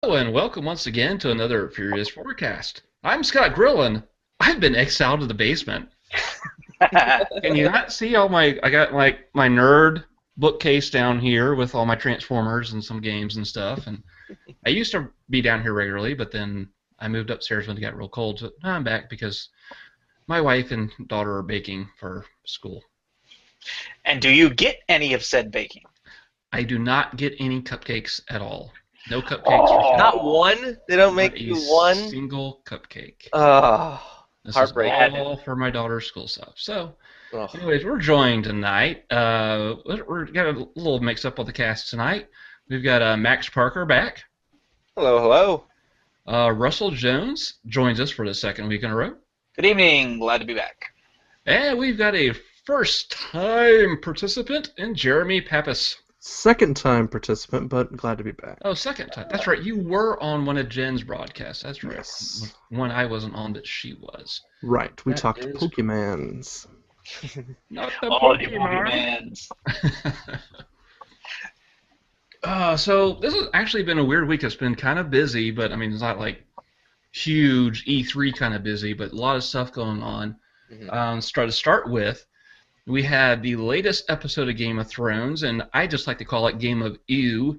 Hello and welcome once again to another Furious Forecast. I'm Scott Grillin. I've been exiled to the basement. Can you not see all my? I got like my nerd bookcase down here with all my Transformers and some games and stuff. And I used to be down here regularly, but then I moved upstairs when it got real cold. So now I'm back because my wife and daughter are baking for school. And do you get any of said baking? I do not get any cupcakes at all. No cupcakes. Oh. Not one? They don't make Not you a one? single cupcake. Oh, This heartbreaking. is all for my daughter's school stuff. So, Oh. anyways, we're joined tonight. We're got a little mix up on the cast tonight. We've got Max Parker back. Hello, hello. Russell Jones joins us for the second week in a row. Good evening. Glad to be back. And we've got a first-time participant in Jeramy Pappas. Second-time participant, but glad to be back. Oh, second time. That's right. You were on one of Jen's broadcasts. That's right. Yes. One I wasn't on, but she was. Right, we That talked is Pokemans. Not the Oh, the Pokemon. Pokemans. So this has actually been a weird week. It's been kind of busy, but I mean, it's not like huge E3 kind of busy, but a lot of stuff going on. To start with, we had the latest episode of Game of Thrones, and I just like to call it Game of Ew,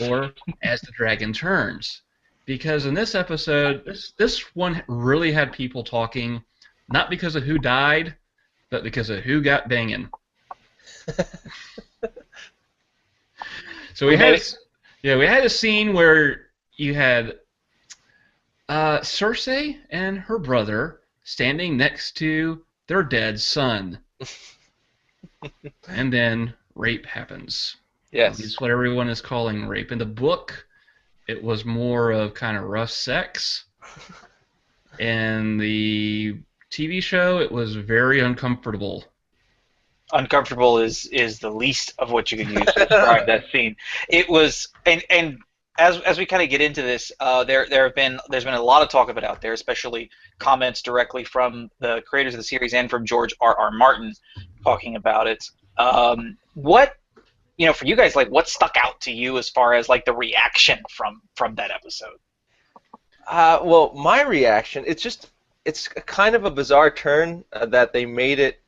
or As the Dragon Turns. Because in this episode, this one really had people talking, not because of who died, but because of who got banging. So we had a scene where you had Cersei and her brother standing next to their dead son. And then rape happens. Yes. It's what everyone is calling rape. In the book, it was more of kind of rough sex. In the TV show, it was very uncomfortable. Uncomfortable is the least of what you can use to describe that scene. It was, and as we kind of get into this, there's been a lot of talk of it out there, especially comments directly from the creators of the series and from George R.R. Martin talking about it. What, for you guys, like, what stuck out to you as far as like the reaction from that episode? Well, my reaction, it's kind of a bizarre turn that they made it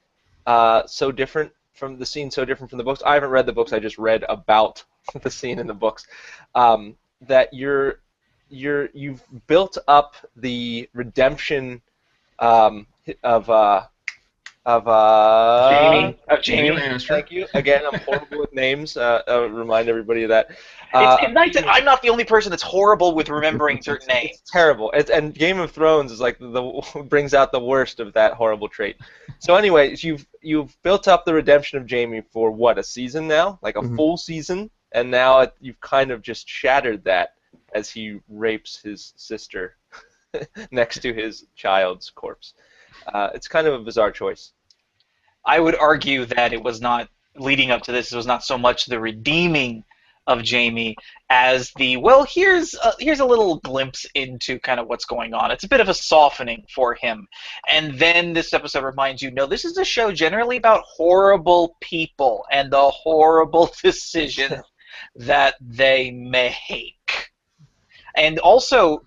so different from the scene, so different from the books. I haven't read the books, I just read about the scene in the books. That you've built up the redemption of Jamie. Lannister. Thank you. Again, I'm horrible with names. Remind everybody of that. It's nice that I'm not the only person that's horrible with remembering certain names. It's terrible. And Game of Thrones is like brings out the worst of that horrible trait. So, anyways, you've built up the redemption of Jaime for what, a season now, like a full season, and now you've kind of just shattered that as he rapes his sister next to his child's corpse. It's kind of a bizarre choice. I would argue that it was not, leading up to this, it was not so much the redeeming of Jaime as the, well, here's a little glimpse into kind of what's going on. It's a bit of a softening for him. And then this episode reminds you, no, this is a show generally about horrible people and the horrible decisions that they make. And also,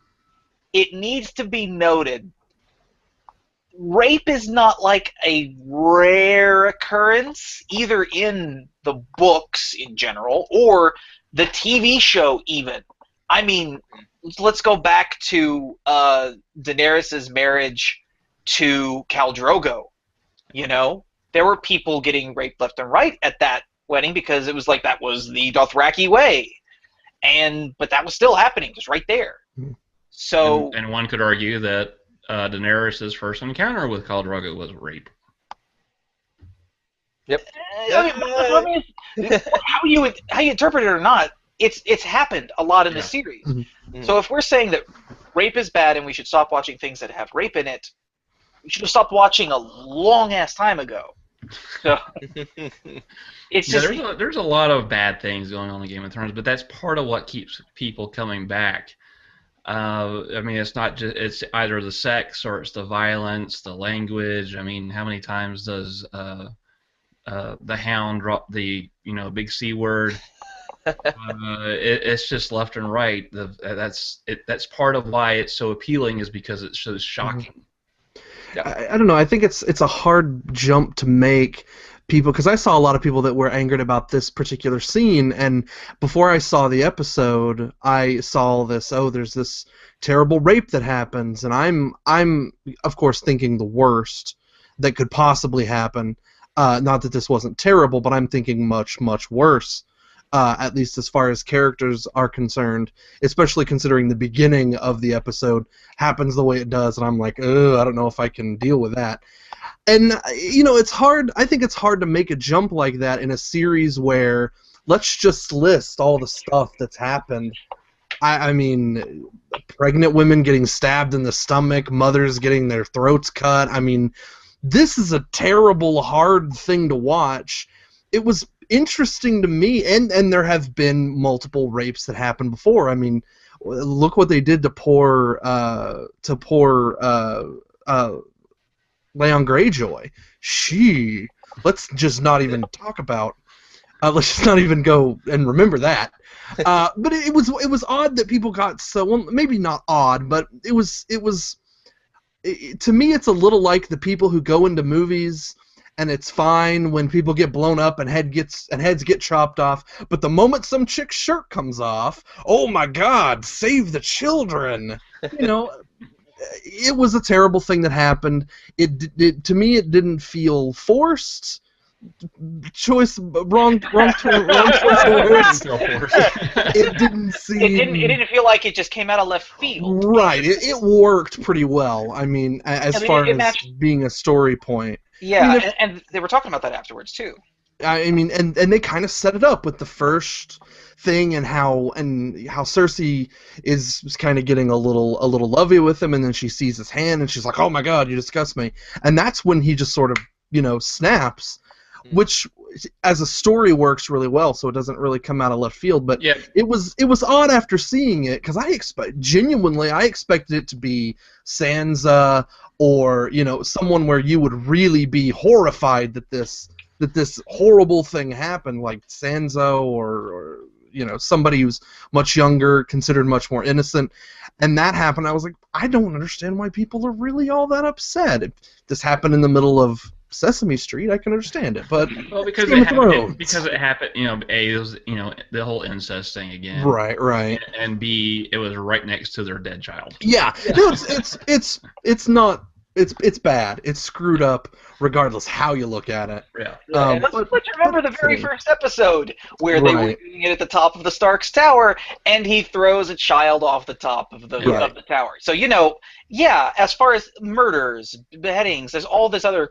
it needs to be noted, rape is not like a rare occurrence, either in the books in general or the TV show even. I mean, let's go back to Daenerys' marriage to Khal Drogo. There were people getting raped left and right at that wedding because it was like that was the Dothraki way. But that was still happening just right there. So and one could argue that Daenerys' first encounter with Khal Drogo was rape. Yep. I mean, how you interpret it or not, it's happened a lot in the series. So if we're saying that rape is bad and we should stop watching things that have rape in it, we should have stopped watching a long ass time ago. So it's just there's a lot of bad things going on in Game of Thrones, but that's part of what keeps people coming back. I mean, it's not just, it's either the sex or it's the violence, the language. I mean, how many times does the Hound drop the big C word? It's just left and right. That's part of why it's so appealing, is because it's so shocking. I don't know. I think it's a hard jump to make, people, because I saw a lot of people that were angered about this particular scene, and before I saw the episode, I saw this. Oh, there's this terrible rape that happens, and I'm of course thinking the worst that could possibly happen. Not that this wasn't terrible, but I'm thinking much, much worse. At least as far as characters are concerned, especially considering the beginning of the episode happens the way it does, and I'm like, ugh, I don't know if I can deal with that. And, it's hard. I think it's hard to make a jump like that in a series where let's just list all the stuff that's happened. I mean, pregnant women getting stabbed in the stomach, mothers getting their throats cut. I mean, this is a terrible, hard thing to watch. It was interesting to me, and there have been multiple rapes that happened before. I mean, look what they did to poor Leon Greyjoy. Let's just not even talk about. Let's just not even go and remember that. But it was odd that people got so, well, maybe not odd, but it was to me, it's a little like the people who go into movies and it's fine when people get blown up and heads get chopped off, but the moment some chick's shirt comes off, oh my God, save the children! It was a terrible thing that happened. To me, it didn't feel forced. Wrong choice of words. It didn't seem. It didn't feel like it just came out of left field. Right. It worked pretty well. I mean, as far as being a story point. Yeah, and they were talking about that afterwards too. I mean, and they kind of set it up with the first thing, and how Cersei is kind of getting a little lovey with him, and then she sees his hand and she's like, "Oh my God, you disgust me," and that's when he just sort of snaps, which as a story works really well, so it doesn't really come out of left field. But yeah, it was odd after seeing it, because I expected it to be Sansa, or someone where you would really be horrified that this horrible thing happened, like Sansa, or somebody who's much younger, considered much more innocent, and that happened. I was like, I don't understand why people are really all that upset. If this happened in the middle of Sesame Street, I can understand it, but because it happened, A, it was the whole incest thing again, right, and B, it was right next to their dead child. Yeah. No, it's not. It's bad. It's screwed up, regardless how you look at it. Yeah. Let's remember the very first episode where they were doing it at the top of the Stark's tower, and he throws a child off the top of the tower. So as far as murders, beheadings, there's all this other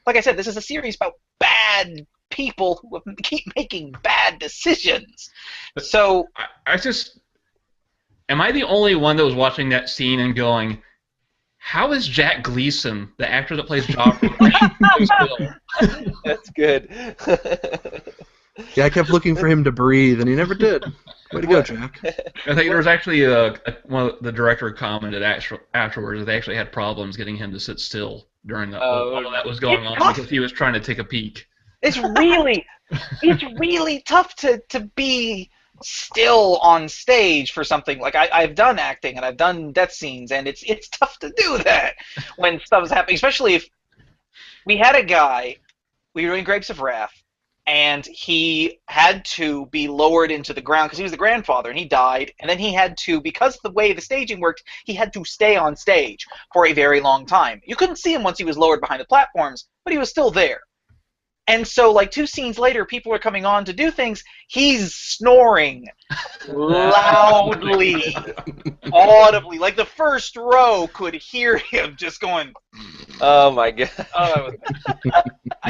like I said, this is a series about bad people who keep making bad decisions. So I just, am I the only one that was watching that scene and going, how is Jack Gleason, the actor that plays Joffrey, That's good. Yeah, I kept looking for him to breathe, and he never did. Way to go, Jack. I think there was actually one of the director commented afterwards that they actually had problems getting him to sit still during all of that was going on, because he was trying to take a peek. It's really tough to be still on stage for something. Like I've done acting and I've done death scenes, and it's tough to do that when stuff's happening, especially if we had a guy, we were doing Grapes of Wrath, and he had to be lowered into the ground because he was the grandfather, and he died, and then he had to, because of the way the staging worked, he had to stay on stage for a very long time. You couldn't see him once he was lowered behind the platforms, but he was still there. And so, like, 2 scenes later, people are coming on to do things. He's snoring loudly, audibly. Like, the first row could hear him just going, oh, my God.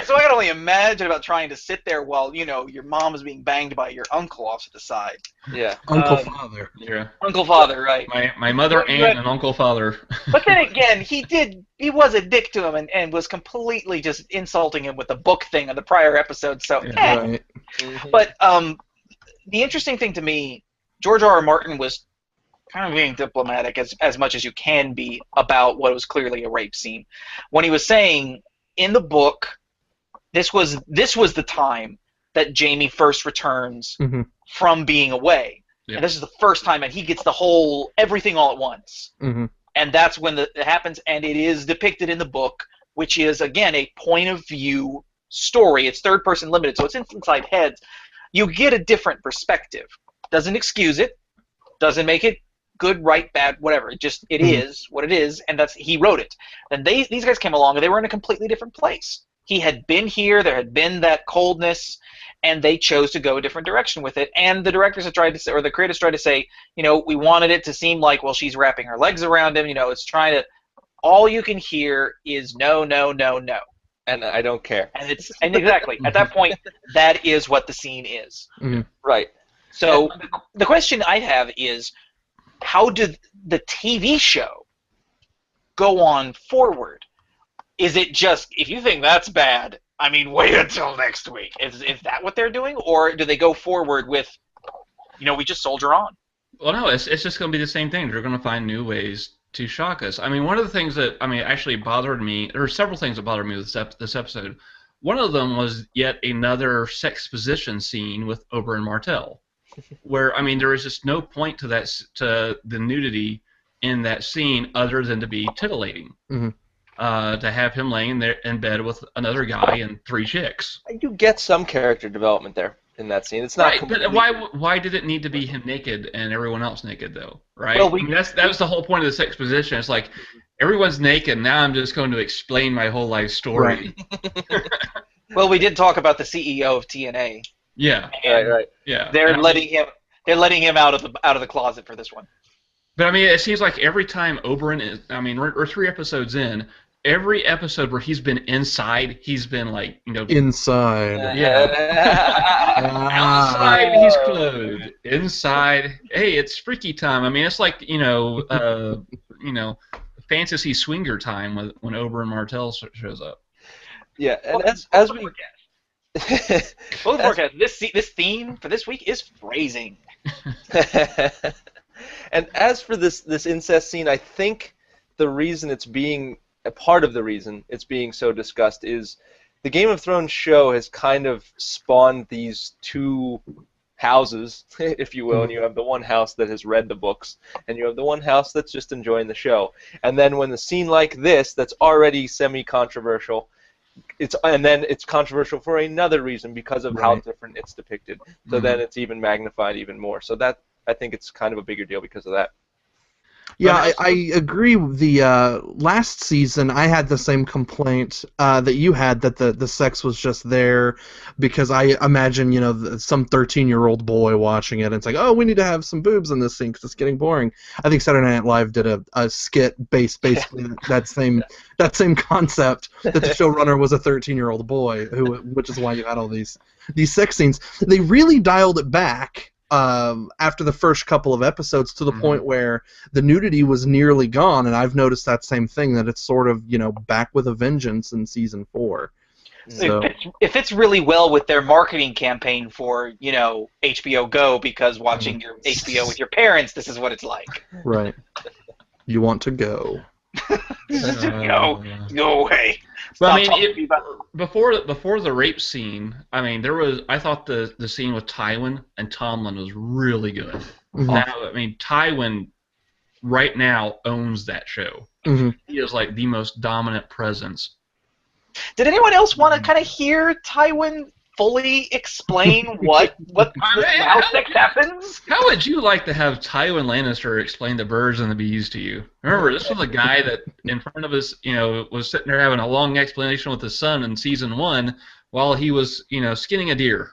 So I can only imagine about trying to sit there while, your mom is being banged by your uncle off to the side. Yeah. Uncle Father. Yeah. Uncle Father, right. My mother, aunt, and Uncle Father. But then again, he was a dick to him and was completely just insulting him with the book thing on the prior episode, so Right. But the interesting thing to me, George R.R. Martin was kind of being diplomatic as much as you can be about what was clearly a rape scene. When he was saying in the book, this was the time that Jamie first returns Mhm. from being away. Yeah. And this is the first time that he gets the whole everything all at once. Mhm. And that's when it happens, and it is depicted in the book, which is, again, a point of view story. It's third person limited, so it's inside heads. You get a different perspective. Doesn't excuse it, doesn't make it good, right, bad, whatever. It is what it is, and he wrote it. And these guys came along, and they were in a completely different place. He had been here, there had been that coldness, and they chose to go a different direction with it. And the directors have tried to say, or the creators tried to say, we wanted it to seem like, well, she's wrapping her legs around him, it's trying to, all you can hear is no, no, no, no. And I don't care. And exactly, at that point, that is what the scene is. Mhm. Right. So the question I have is, how did the TV show go on forward? Is it just, if you think that's bad, wait until next week? Is that what they're doing? Or do they go forward with, we just soldier on? Well, no, it's just going to be the same thing. They're going to find new ways to shock us. One of the things that, actually bothered me, there were several things that bothered me with this episode. One of them was yet another sexposition scene with Oberyn Martell, where, there is just no point to the nudity in that scene other than to be titillating. Mhm. To have him laying there in bed with another guy and 3 chicks. You get some character development there in that scene. It's not right, completely... but why did it need to be him naked and everyone else naked, though? Right? Well, that was the whole point of this exposition. It's like, everyone's naked, now I'm just going to explain my whole life story. Right. Well, we did talk about the CEO of TNA. Yeah. Right. Yeah. They're letting him out of the closet for this one. But it seems like every time Oberyn is, we're 3 episodes in, every episode where he's been inside, he's been like, Inside. Yeah. Outside, he's clothed. Inside, hey, it's freaky time. It's like, fantasy swinger time when Oberyn Martell shows up. Yeah, and as we... Forecast, this theme for this week is phrasing. And as for this incest scene, I think the reason a part of the reason it's being so discussed is the Game of Thrones show has kind of spawned these 2 houses, if you will, and you have the one house that has read the books, and you have the one house that's just enjoying the show. And then when the scene like this, that's already semi-controversial, it's controversial for another reason because of how different it's depicted. So then it's even magnified even more. So that, I think it's kind of a bigger deal because of that. Yeah, I agree. The last season, I had the same complaint that you had, that the sex was just there because I imagine, some 13-year-old boy watching it, and it's like, oh, we need to have some boobs in this scene because it's getting boring. I think Saturday Night Live did a skit based basically that same concept, that the showrunner was a 13-year-old boy, which is why you had all these sex scenes. They really dialed it back after the first couple of episodes to the point where the nudity was nearly gone, and I've noticed that same thing, that it's sort of, back with a vengeance in season 4. So. It fits really well with their marketing campaign for, HBO Go, because watching your HBO with your parents, this is what it's like. Right. You want to go. Go away. Well, before the rape scene, I thought the scene with Tywin and Tomlin was really good. Mm-hmm. Now, Tywin right now owns that show. Mm-hmm. He is like the most dominant presence. Did anyone else want to kind of hear Tywin fully explain how sex happens? How would you like to have Tywin Lannister explain the birds and the bees to you? Remember, this was a guy that in front of us, was sitting there having a long explanation with his son in season 1 while he was, skinning a deer.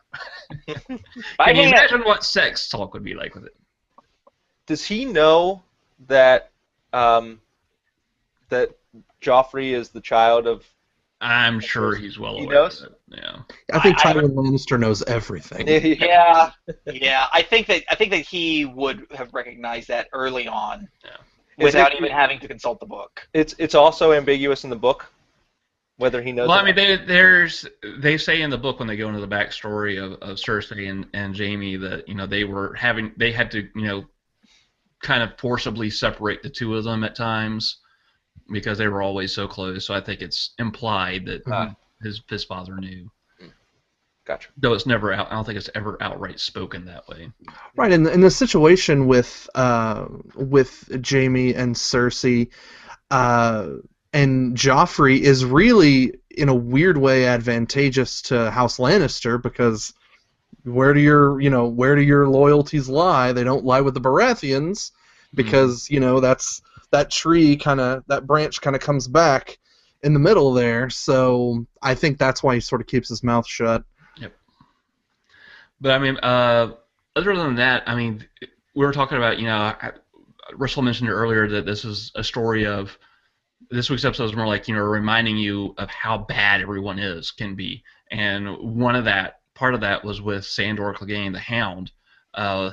Can you imagine what sex talk would be like with it? Does he know that that Joffrey is the child of... I'm sure he's well aware. He knows? Of it. Yeah. I think Tywin Lannister knows everything. Yeah. I think that he would have recognized that early on, without even having to consult the book. It's also ambiguous in the book whether he knows. Well, they say in the book when they go into the backstory of Cersei and Jaime that they had to kind of forcibly separate the 2 of them at times, because they were always so close. So I think it's implied that his father knew. Gotcha. Though it's never out. I don't think it's ever outright spoken that way. Right, and in the situation with Jaime and Cersei, and Joffrey is really in a weird way advantageous to House Lannister, because where do your loyalties lie? They don't lie with the Baratheons, because that branch kind of comes back in the middle there. So I think that's why he sort of keeps his mouth shut. Yep. But I mean, other than that, I mean, we were talking about, Russell mentioned earlier that this is a story of. This week's episode is more like, reminding you of how bad everyone can be. And part of that was with Sandor Clegane, the Hound,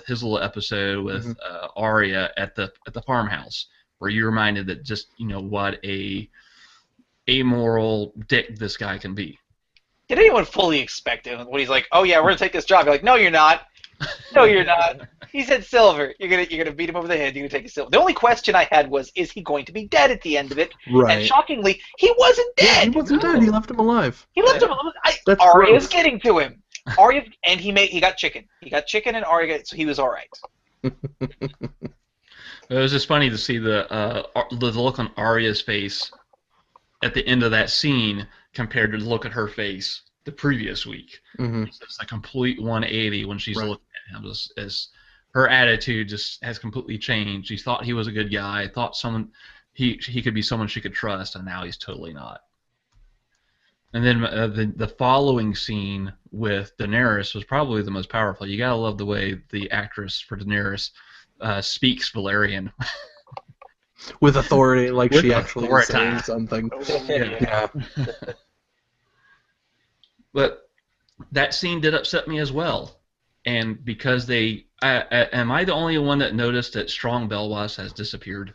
his little episode with Arya at the farmhouse, where you're reminded that just, what a amoral dick this guy can be. Did anyone fully expect him when he's like, "Oh yeah, we're gonna take this job"? You're like, "No, you're not. No, you're not." He said silver. You're gonna beat him over the head. You're gonna take his silver. The only question I had was, is he going to be dead at the end of it? Right. And shockingly, he wasn't dead. Yeah, he wasn't dead. He left him alive. He left him alive. That's Arya's gross. getting to him. Arya, and he got chicken. He got chicken, and Arya, so he was all right. It was just funny to see the look on Arya's face at the end of that scene compared to the look at her face the previous week. Mm-hmm. It's a complete 180 when she's looking at him. As her attitude just has completely changed. She thought he was a good guy, thought he could be someone she could trust, and now he's totally not. And then the following scene with Daenerys was probably the most powerful. You gotta love the way the actress for Daenerys speaks Valyrian. With authority, like With she actually is authority. saying something. Yeah. But that scene did upset me as well. And because am I the only one that noticed that Strong Belwas has disappeared?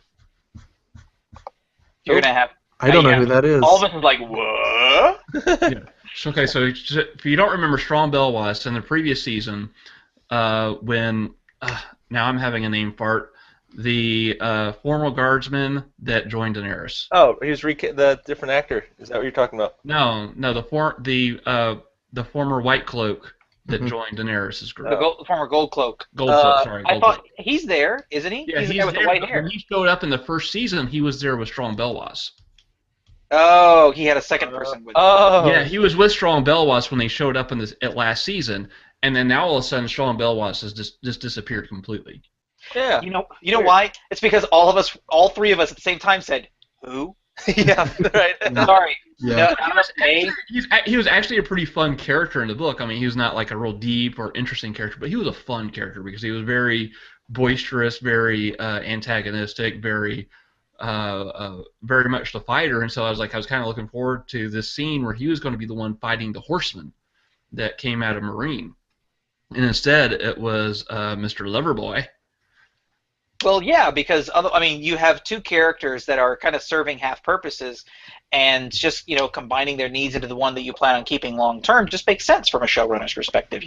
You're gonna have. I don't know who that is. All of us is like, what? Yeah. Okay, so if you don't remember Strong Belwas in the previous season, when now I'm having a name fart, the former guardsman that joined Daenerys. Oh, he was the different actor. Is that what you're talking about? No, the former White Cloak that joined Daenerys' group. The former Gold Cloak. Gold Cloak, sorry. I Gold thought Cloak. he's there, isn't he? Yeah, he's he's there with there, the white but hair. when he showed up in the first season, he was there with Strong Belwas. Oh, he had a second person with him. Oh. Yeah, he was with Strong Belwas when they showed up at last season, and then now all of a sudden Strong Belwas has just disappeared completely. Yeah. You know why? It's because all three of us at the same time said, "Who?" Yeah. Right. Sorry. Yeah. He was actually a pretty fun character in the book. I mean, he was not like a real deep or interesting character, but he was a fun character because he was very boisterous, very antagonistic, very much the fighter. And so I was kind of looking forward to this scene where he was going to be the one fighting the horseman that came out of Marine, and instead it was Mr. Loverboy. Well, yeah, because you have two characters that are kind of serving half purposes, and just combining their needs into the one that you plan on keeping long term just makes sense from a showrunner's perspective.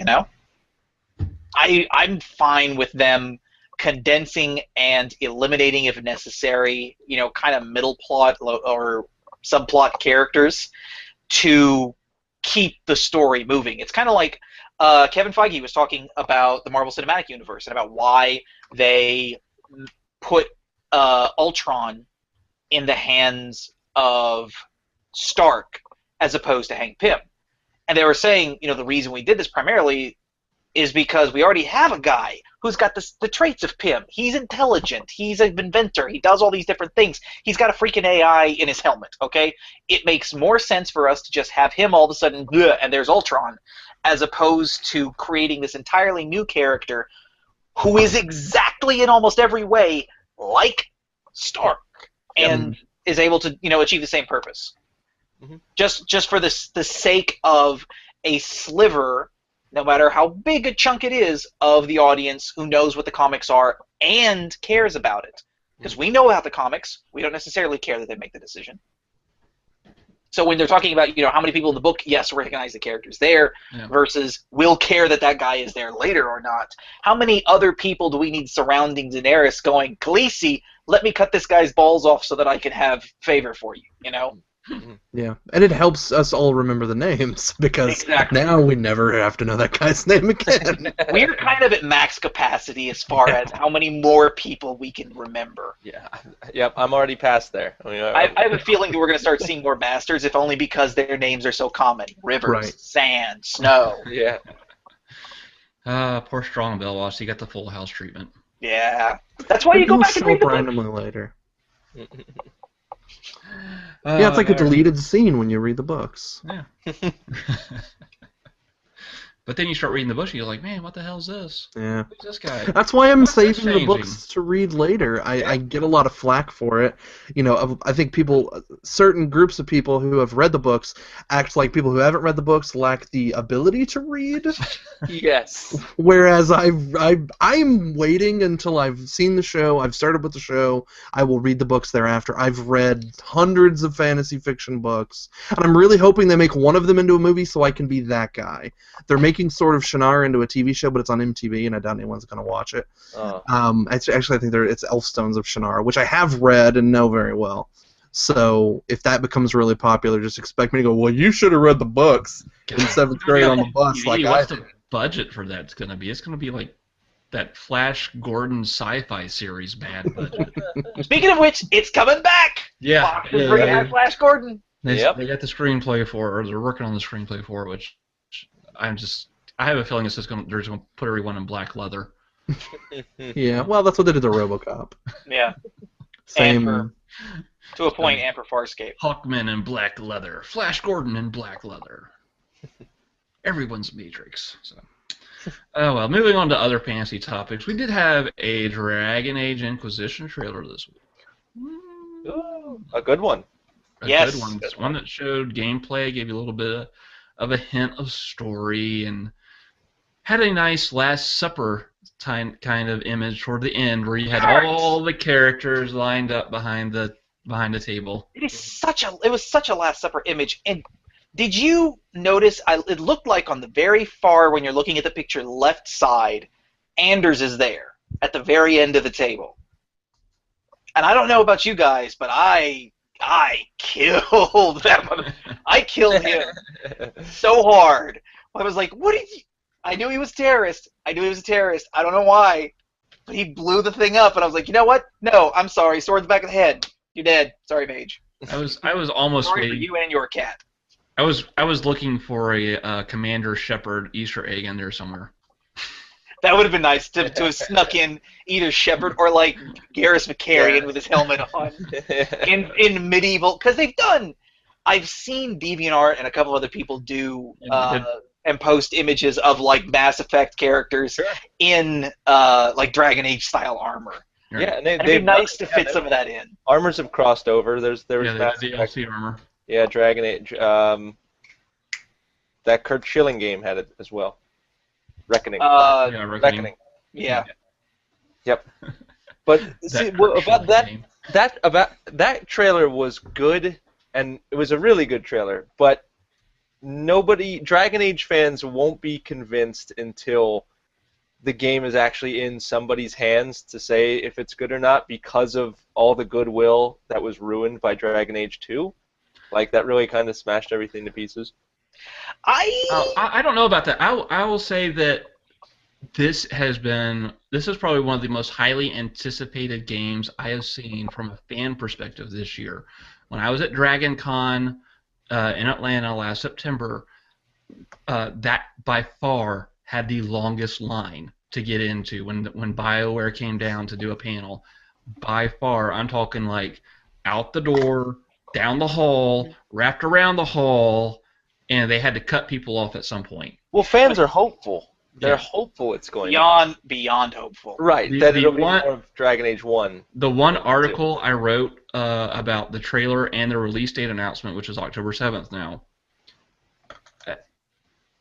I'm fine with them condensing and eliminating, if necessary, kind of middle plot or subplot characters to keep the story moving. It's kind of like Kevin Feige was talking about the Marvel Cinematic Universe and about why they put Ultron in the hands of Stark as opposed to Hank Pym. And they were saying, the reason we did this primarily is because we already have a guy who's got the traits of Pym. He's intelligent. He's an inventor. He does all these different things. He's got a freaking AI in his helmet, okay? It makes more sense for us to just have him all of a sudden, and there's Ultron, as opposed to creating this entirely new character who is exactly in almost every way like Stark and is able to, achieve the same purpose. Mm-hmm. Just for the sake of a sliver, no matter how big a chunk it is, of the audience who knows what the comics are and cares about it. Because we know about the comics, we don't necessarily care that they make the decision. So when they're talking about, how many people in the book, yes, recognize the characters there, versus will care that guy is there later or not. How many other people do we need surrounding Daenerys going, Khaleesi, let me cut this guy's balls off so that I can have favor for you, Yeah, and it helps us all remember the names because now we never have to know that guy's name again. We're kind of at max capacity as far as how many more people we can remember. Yeah. Yep. I'm already past there. I have a feeling that we're going to start seeing more masters, if only because their names are so common: Rivers, Sand, Snow. Yeah. Poor Strong Belwas, he got the Full House treatment. Yeah, that's why you go back and read the book. Randomly later. Yeah, it's like a deleted scene when you read the books. Yeah. But then you start reading the books and you're like, man, what the hell is this? Yeah. Who's this guy? That's why I'm saving the changing? books to read later. I get a lot of flack for it. You know, I think certain groups of people who have read the books act like people who haven't read the books lack the ability to read. Yes. Whereas I'm waiting until I've seen the show, I've started with the show, I will read the books thereafter. I've read hundreds of fantasy fiction books, and I'm really hoping they make one of them into a movie so I can be that guy. They're making sort of Shannara into a TV show, but it's on MTV, and I doubt anyone's going to watch it. Actually, I think it's Elfstones of Shannara, which I have read and know very well. So if that becomes really popular, just expect me to go, well, you should have read the books in 7th grade on the bus. What's the budget for that's going to be? It's going to be like that Flash Gordon sci-fi series bad budget. Speaking of which, it's coming back! Yeah. Fox is bringing out Flash Gordon. They got the screenplay for it, or they're working on the screenplay for it, which I have a feeling they're just going to put everyone in black leather. Yeah, well, that's what they did to RoboCop. Yeah. Same. To a point, and for Farscape. Hawkman in black leather. Flash Gordon in black leather. Everyone's Matrix. So. Oh, well, moving on to other fantasy topics. We did have a Dragon Age Inquisition trailer this week. Ooh, a good one. A good one. It's one that showed gameplay, gave you a little bit of a hint of story, and had a nice Last Supper kind of image toward the end where you had all the characters lined up behind the table. It was such a Last Supper image. And did you notice? It looked like on the very far, when you're looking at the picture, left side, Anders is there at the very end of the table. And I don't know about you guys, but I killed that one. I killed him so hard. I was like, what did you... I knew he was a terrorist. I don't know why. But he blew the thing up, and I was like, you know what? No, I'm sorry. Sword to the back of the head. You're dead. Sorry, Mage. I was almost sorry for you and your cat. I was looking for a Commander Shepard Easter egg in there somewhere. That would have been nice to have snuck in either Shepard or like Garrus Vakarian with his helmet on in medieval, because I've seen DeviantArt and a couple other people do and post images of like Mass Effect characters in like Dragon Age style armor. Right. Yeah, and it'd be nice to fit some of that in. Armors have crossed over. There was Mass Effect armor. Yeah, Dragon Age. That Kurt Schilling game had it as well. Reckoning. Reckoning. Yeah. Yep. But see, about that trailer was good, and it was a really good trailer. But Dragon Age fans won't be convinced until the game is actually in somebody's hands to say if it's good or not, because of all the goodwill that was ruined by Dragon Age 2. Like, that really kind of smashed everything to pieces. I don't know about that. I will say that this is probably one of the most highly anticipated games I have seen from a fan perspective this year. When I was at Dragon Con in Atlanta last September, that by far had the longest line to get into when BioWare came down to do a panel. By far, I'm talking like out the door, down the hall, wrapped around the hall, and they had to cut people off at some point. Well, fans are hopeful. They're hopeful it's going beyond hopeful. Right, that it'll be more of Dragon Age 1. The one article I wrote about the trailer and the release date announcement, which is October 7th now,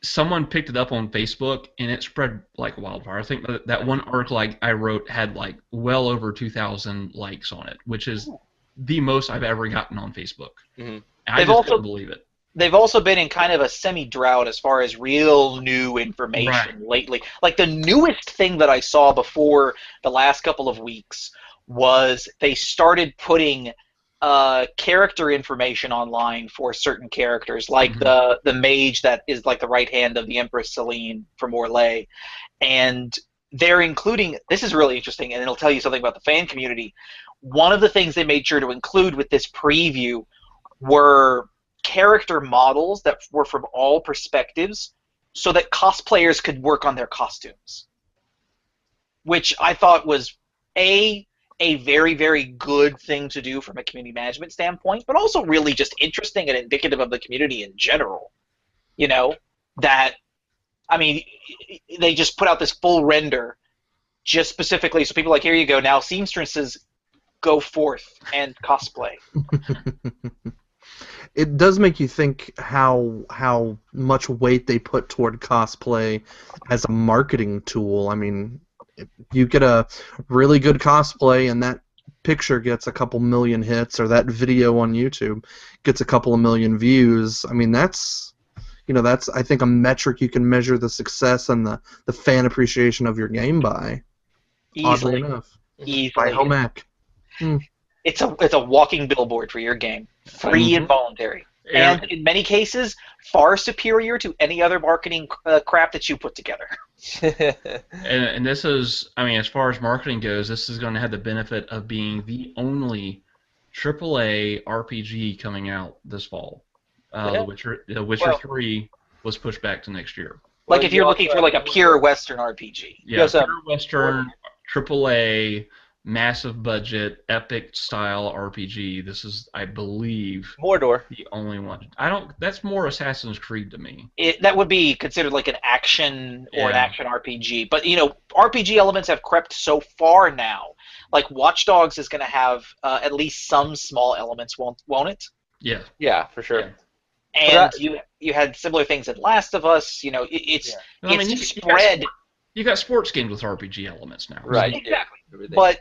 someone picked it up on Facebook, and it spread like wildfire. I think that one article I wrote had like well over 2,000 likes on it, which is the most I've ever gotten on Facebook. Mm-hmm. I just couldn't believe it. They've also been in kind of a semi-drought as far as real new information lately. Like, the newest thing that I saw before the last couple of weeks was they started putting character information online for certain characters, like the mage that is like the right hand of the Empress Celine from Orlais, and they're including. This is really interesting, and it'll tell you something about the fan community. One of the things they made sure to include with this preview were character models that were from all perspectives, so that cosplayers could work on their costumes, which I thought was a very, very good thing to do from a community management standpoint, but also really just interesting and indicative of the community in general. You know, that, I mean, they just put out this full render just specifically so people are like, here you go, now seamstresses go forth and cosplay. It does make you think how much weight they put toward cosplay as a marketing tool. I mean, you get a really good cosplay and that picture gets a couple million hits, or that video on YouTube gets a couple of million views. I mean, that's I think a metric you can measure the success and the fan appreciation of your game by. Easily. Oddly enough. Easily. By home ec. It's a walking billboard for your game. Free and voluntary. Yeah. And in many cases, far superior to any other marketing crap that you put together. And this is, I mean, as far as marketing goes, this is going to have the benefit of being the only AAA RPG coming out this fall. Yeah. The Witcher 3 was pushed back to next year. Like if you're looking for like a pure Western RPG. Yeah, pure Western, AAA, massive budget, epic style RPG. This is, I believe, Mordor. the only one. That's more Assassin's Creed to me. That would be considered like an action or an action RPG. But, you know, RPG elements have crept so far now. Like Watch Dogs is going to have at least some small elements, won't it? Yeah. Yeah, for sure. Yeah. And you had similar things in Last of Us. You know, it's spread. You got sports games with RPG elements now. Right. Exactly. Yeah. But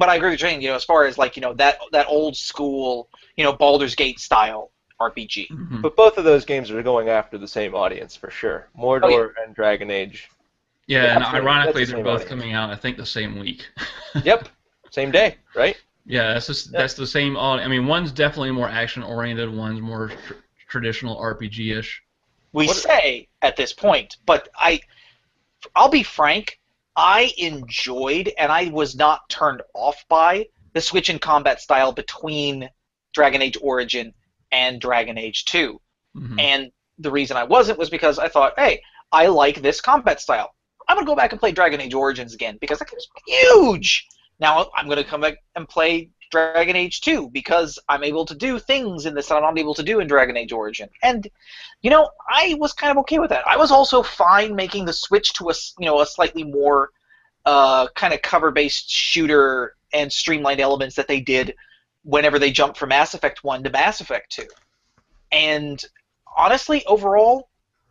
I agree with Jane, you know, as far as like, you know, that old school, you know, Baldur's Gate style RPG. Mm-hmm. But both of those games are going after the same audience for sure. Mordor and Dragon Age. Yeah, and ironically, the they're both audience. coming out, I think, the same week. Yep. Same day, right? Yeah, that's the same audience. I mean, one's definitely more action-oriented, one's more traditional RPG-ish. We say at this point, but I'll be frank, I enjoyed and I was not turned off by the switch in combat style between Dragon Age Origin and Dragon Age 2. Mm-hmm. And the reason I wasn't was because I thought, hey, I like this combat style. I'm going to go back and play Dragon Age Origins again because that game's huge. Now I'm going to come back and play Dragon Age 2 because I'm able to do things in this that I'm not able to do in Dragon Age Origin. And, you know, I was kind of okay with that. I was also fine making the switch to a slightly more kind of cover-based shooter and streamlined elements that they did whenever they jumped from Mass Effect 1 to Mass Effect 2. And honestly, overall,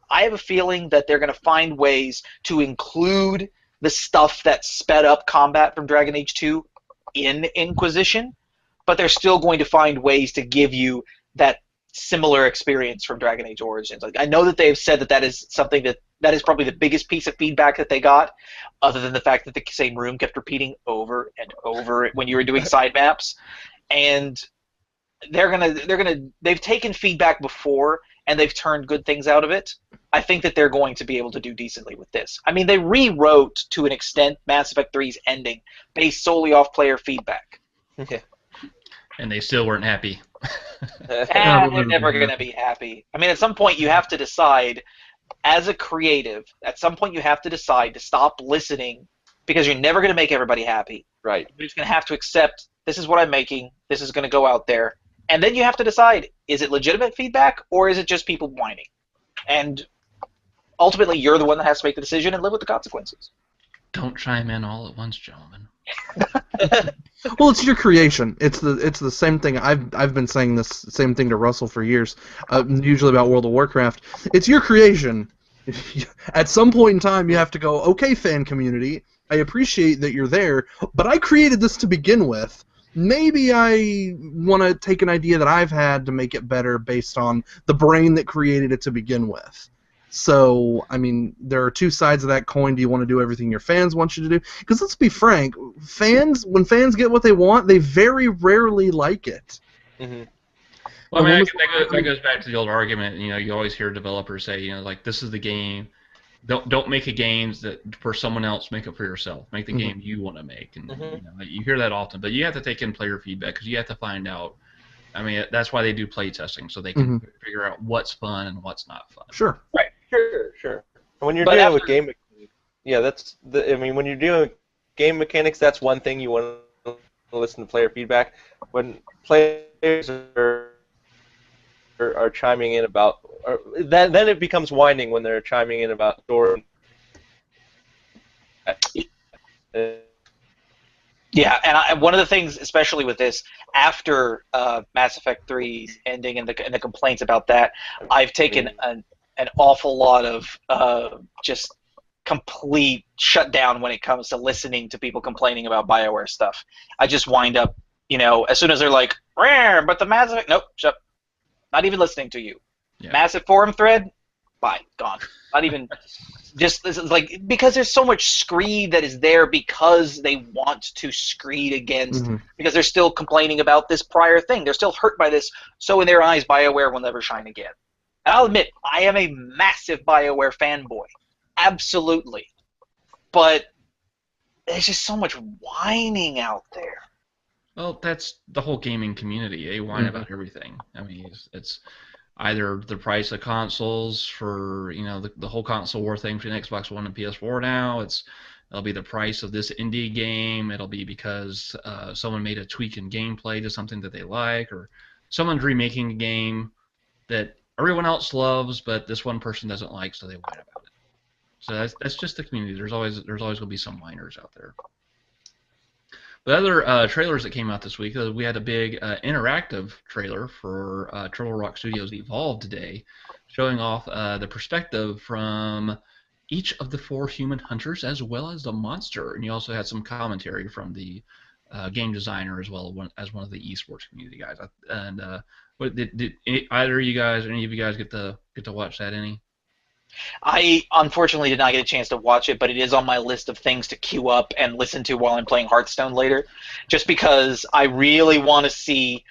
I have a feeling that they're going to find ways to include the stuff that sped up combat from Dragon Age 2 in Inquisition, but they're still going to find ways to give you that similar experience from Dragon Age Origins. Like, I know that they've said that is something that is probably the biggest piece of feedback that they got, other than the fact that the same room kept repeating over and over when you were doing side maps. And they've taken feedback before and they've turned good things out of it. I think that they're going to be able to do decently with this. I mean, they rewrote, to an extent, Mass Effect 3's ending based solely off player feedback. And they still weren't happy. They're never going to be happy. I mean, at some point you have to decide, as a creative, at some point you have to decide to stop listening because you're never going to make everybody happy. Right. You're just going to have to accept, this is what I'm making, this is going to go out there. And then you have to decide, is it legitimate feedback or is it just people whining? And ultimately, you're the one that has to make the decision and live with the consequences. Don't chime in all at once, gentlemen. Well, it's your creation. It's the same thing. I've been saying this same thing to Russell for years, usually about World of Warcraft. It's your creation. At some point in time, you have to go, okay, fan community, I appreciate that you're there, but I created this to begin with. Maybe I want to take an idea that I've had to make it better based on the brain that created it to begin with. So, I mean, there are two sides of that coin. Do you want to do everything your fans want you to do? Because let's be frank, when fans get what they want, they very rarely like it. Mm-hmm. Well, I mean, that goes back to the old argument. You know, you always hear developers say, you know, like, this is the game. Don't make a game that for someone else. Make it for yourself. Make the game you want to make. And you know, you hear that often. But you have to take in player feedback because you have to find out. I mean, that's why they do play testing, so they can figure out what's fun and what's not fun. Sure. Right. Sure. When you're dealing with game mechanics, I mean, when you're dealing with game mechanics, that's one thing you want to listen to player feedback. When players are chiming in about, then it becomes whining when they're chiming in about story. Yeah, and one of the things, especially with this, after Mass Effect 3's ending and the complaints about that, I've taken an awful lot of just complete shutdown when it comes to listening to people complaining about BioWare stuff. I just wind up, you know, as soon as they're like, rare, but the Mass Effect, nope, shut up. Not even listening to you. Yeah. Massive forum thread, bye, gone. Not even... Just like because there's so much screed that is there because they want to screed against because they're still complaining about this prior thing. They're still hurt by this. So in their eyes, BioWare will never shine again. And I'll admit, I am a massive BioWare fanboy, absolutely. But there's just so much whining out there. Well, that's the whole gaming community. They whine about everything. I mean, it's either the price of consoles for, you know, the whole console war thing between Xbox One and PS4 now. It'll be the price of this indie game. It'll be because someone made a tweak in gameplay to something that they like, or someone's remaking a game that everyone else loves, but this one person doesn't like, so they whine about it. So that's just the community. There's always going to be some whiners out there. The other trailers that came out this week, we had a big interactive trailer for Turtle Rock Studios Evolve today, showing off the perspective from each of the 4 human hunters as well as the monster. And you also had some commentary from the game designer as well as one of the esports community guys. And did either of you guys, any of you guys get to watch that any? I unfortunately did not get a chance to watch it, but it is on my list of things to queue up and listen to while I'm playing Hearthstone later, just because I really want to see.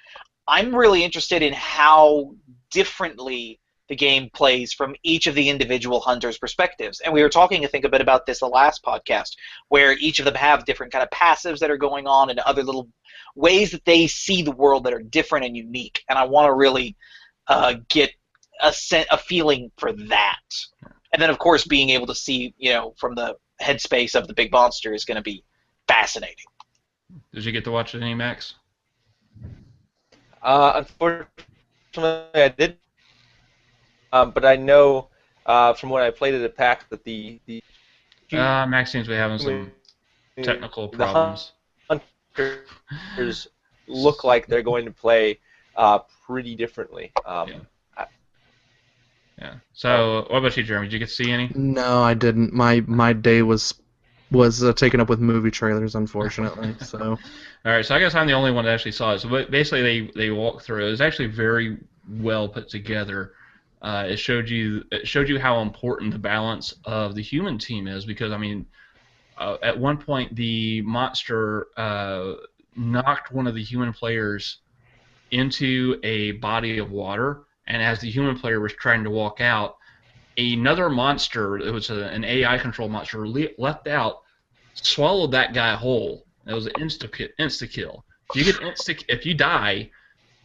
I'm really interested in how differently the game plays from each of the individual hunters' perspectives. And we were talking, I think, a bit about this the last podcast, where each of them have different kind of passives that are going on and other little ways that they see the world that are different and unique. And I want to really get a feeling for that. And then, of course, being able to see, you know, from the headspace of the big monster is going to be fascinating. Did you get to watch it any, Max? Unfortunately, I did. But I know from when I played it at PAX that the Max seems to be having some technical problems. The hunters look like they're going to play pretty differently. Yeah. So, what about you, Jeremy? Did you get to see any? No, I didn't. My day was taken up with movie trailers, unfortunately. So. All right. So I guess I'm the only one that actually saw it. So basically, they walked through. It was actually very well put together. It showed you how important the balance of the human team is, because I mean, at one point the monster knocked one of the human players into a body of water. And as the human player was trying to walk out, another monster, it was an AI-controlled monster, leapt out, swallowed that guy whole. It was an insta-kill. If you die,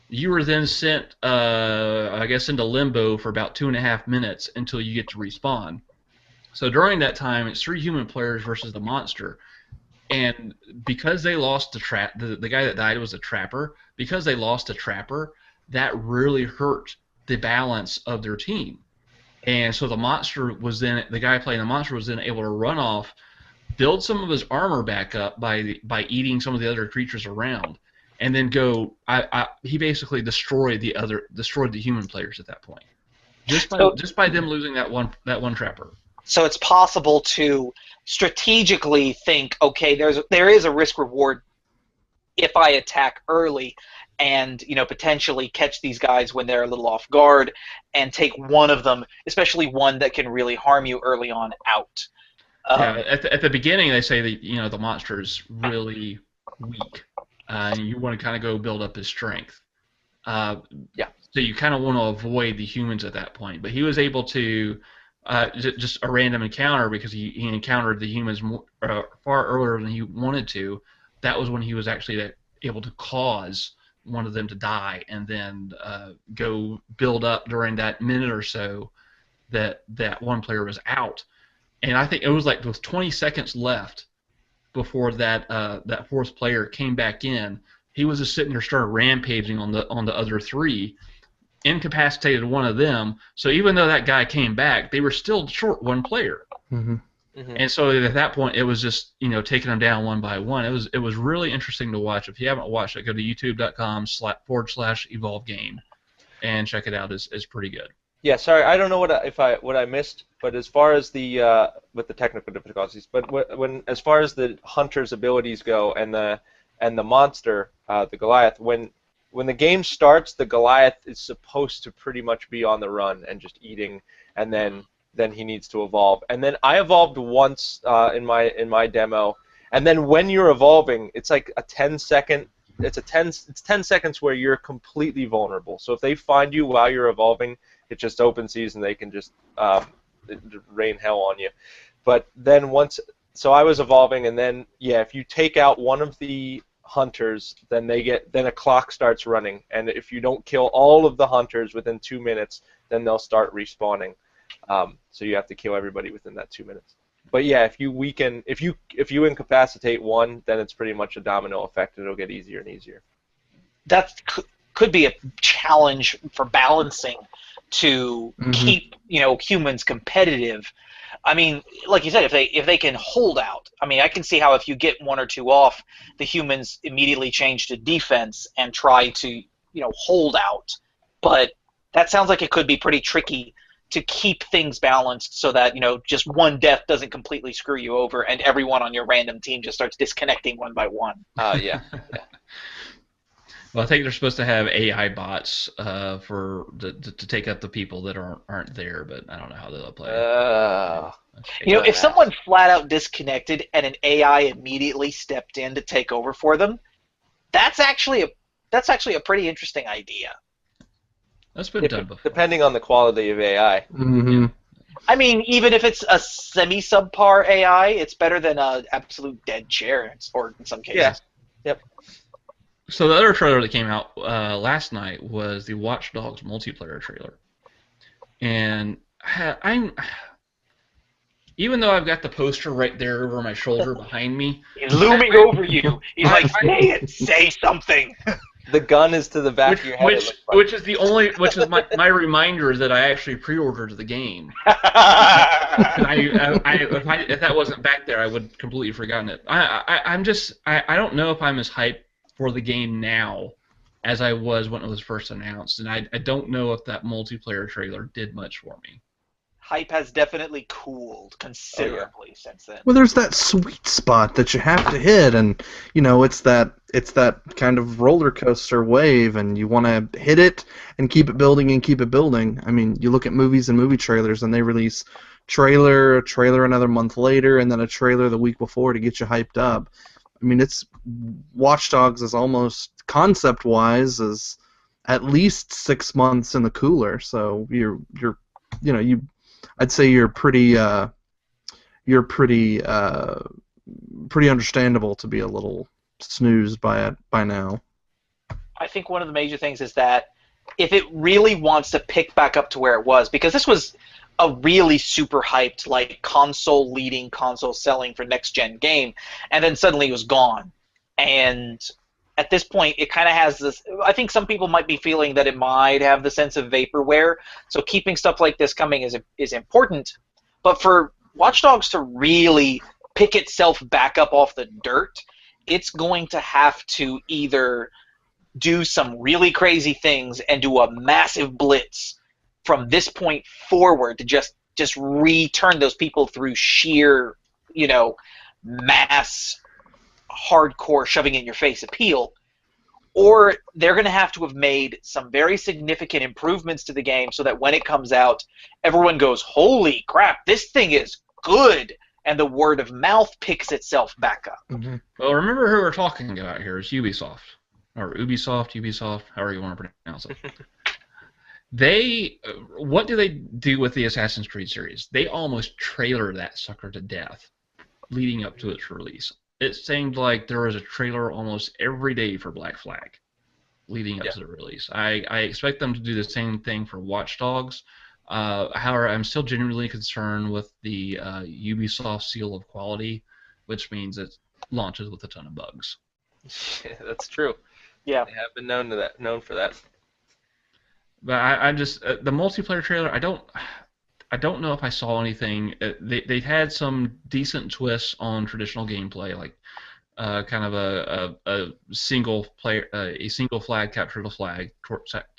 you were then sent, I guess, into limbo for about 2.5 minutes until you get to respawn. So during that time, it's 3 human players versus the monster. And because they lost the guy that died was a trapper. Because they lost a trapper, that really hurt the balance of their team. And so the guy playing the monster was then able to run off, build some of his armor back up by eating some of the other creatures around, and then go. He basically destroyed the human players at that point, just by them losing that one trapper. So it's possible to strategically think, okay, there is a risk reward if I attack early and potentially catch these guys when they're a little off guard and take one of them, especially one that can really harm you early on, out. Yeah, at the beginning they say that the monster is really weak, and you want to kind of go build up his strength. Yeah. So you kind of want to avoid the humans at that point. But he was able to just a random encounter because he encountered the humans far earlier than he wanted to. That was when he was actually able to cause one of them to die, and then go build up during that minute or so that one player was out. And I think it was like with 20 seconds left before that fourth player came back in. He was just sitting there, started rampaging on the other three, incapacitated one of them. So even though that guy came back, they were still short one player. Mm-hmm. Mm-hmm. And so at that point, it was just taking them down one by one. It was really interesting to watch. If you haven't watched it, go to youtube.com//evolve game and check it out. It's pretty good. Yeah, sorry, I don't know what I missed, but as far as the with the technical difficulties, but as far as the hunter's abilities go and the monster, the Goliath, when the game starts, the Goliath is supposed to pretty much be on the run and just eating, and then he needs to evolve. And then I evolved once in my demo, and then when you're evolving, it's like a 10-second. It's 10 seconds where you're completely vulnerable. So if they find you while you're evolving, it just opens these and they can just rain hell on you. But then so I was evolving, and then if you take out one of the hunters, then a clock starts running, and if you don't kill all of the hunters within 2 minutes, then they'll start respawning. So you have to kill everybody within that 2 minutes. But if you incapacitate one, then it's pretty much a domino effect. It'll get easier and easier. That could be a challenge for balancing to keep humans competitive. I mean, like you said, if they can hold out. I mean, I can see how if you get one or two off, the humans immediately change to defense and try to hold out. But that sounds like it could be pretty tricky to keep things balanced so that just one death doesn't completely screw you over and everyone on your random team just starts disconnecting one by one. Yeah. Well, I think they're supposed to have AI bots to take up the people that aren't there, but I don't know how they'll play it. If someone flat out disconnected and an AI immediately stepped in to take over for them, that's actually a pretty interesting idea. That's been done before. Depending on the quality of AI. Mm-hmm. Yeah. I mean, even if it's a semi-subpar AI, it's better than an absolute dead chair, or in some cases. Yeah. Yep. So the other trailer that came out last night was the Watch Dogs multiplayer trailer, and even though I've got the poster right there over my shoulder behind me, he's looming over you. He's like, say something. The gun is to the back of your head. Which is my reminder that I actually pre-ordered the game. If that wasn't back there, I would completely forgotten it. I don't know if I'm as hyped for the game now as I was when it was first announced, and I don't know if that multiplayer trailer did much for me. Hype has definitely cooled considerably since then. Well, there's that sweet spot that you have to hit, and it's that kind of roller coaster wave, and you want to hit it and keep it building and keep it building. I mean, you look at movies and movie trailers, and they release a trailer another month later, and then a trailer the week before to get you hyped up. I mean, Watch Dogs is almost concept-wise is at least 6 months in the cooler, so I'd say you're pretty understandable to be a little snoozed by it by now. I think one of the major things is that if it really wants to pick back up to where it was, because this was a really super hyped, like console leading, console selling for next gen game, and then suddenly it was gone. And at this point, it kind of has this. I think some people might be feeling that it might have the sense of vaporware. So keeping stuff like this coming is important. But for Watch Dogs to really pick itself back up off the dirt, it's going to have to either do some really crazy things and do a massive blitz from this point forward to just return those people through sheer, mass hardcore shoving it in your face appeal, or they're going to have made some very significant improvements to the game so that when it comes out, everyone goes, holy crap, this thing is good, and the word of mouth picks itself back up. Mm-hmm. Well, remember who we're talking about here is Ubisoft. Or Ubisoft, however you want to pronounce it. What do they do with the Assassin's Creed series? They almost trailer that sucker to death leading up to its release. It seemed like there was a trailer almost every day for Black Flag leading up to the release. I expect them to do the same thing for Watch Dogs. However, I'm still genuinely concerned with the Ubisoft seal of quality, which means it launches with a ton of bugs. Yeah, that's true. Yeah, they have been known for that. But I just the multiplayer trailer. I don't know if I saw anything. They had some decent twists on traditional gameplay, like kind of a single flag capture the flag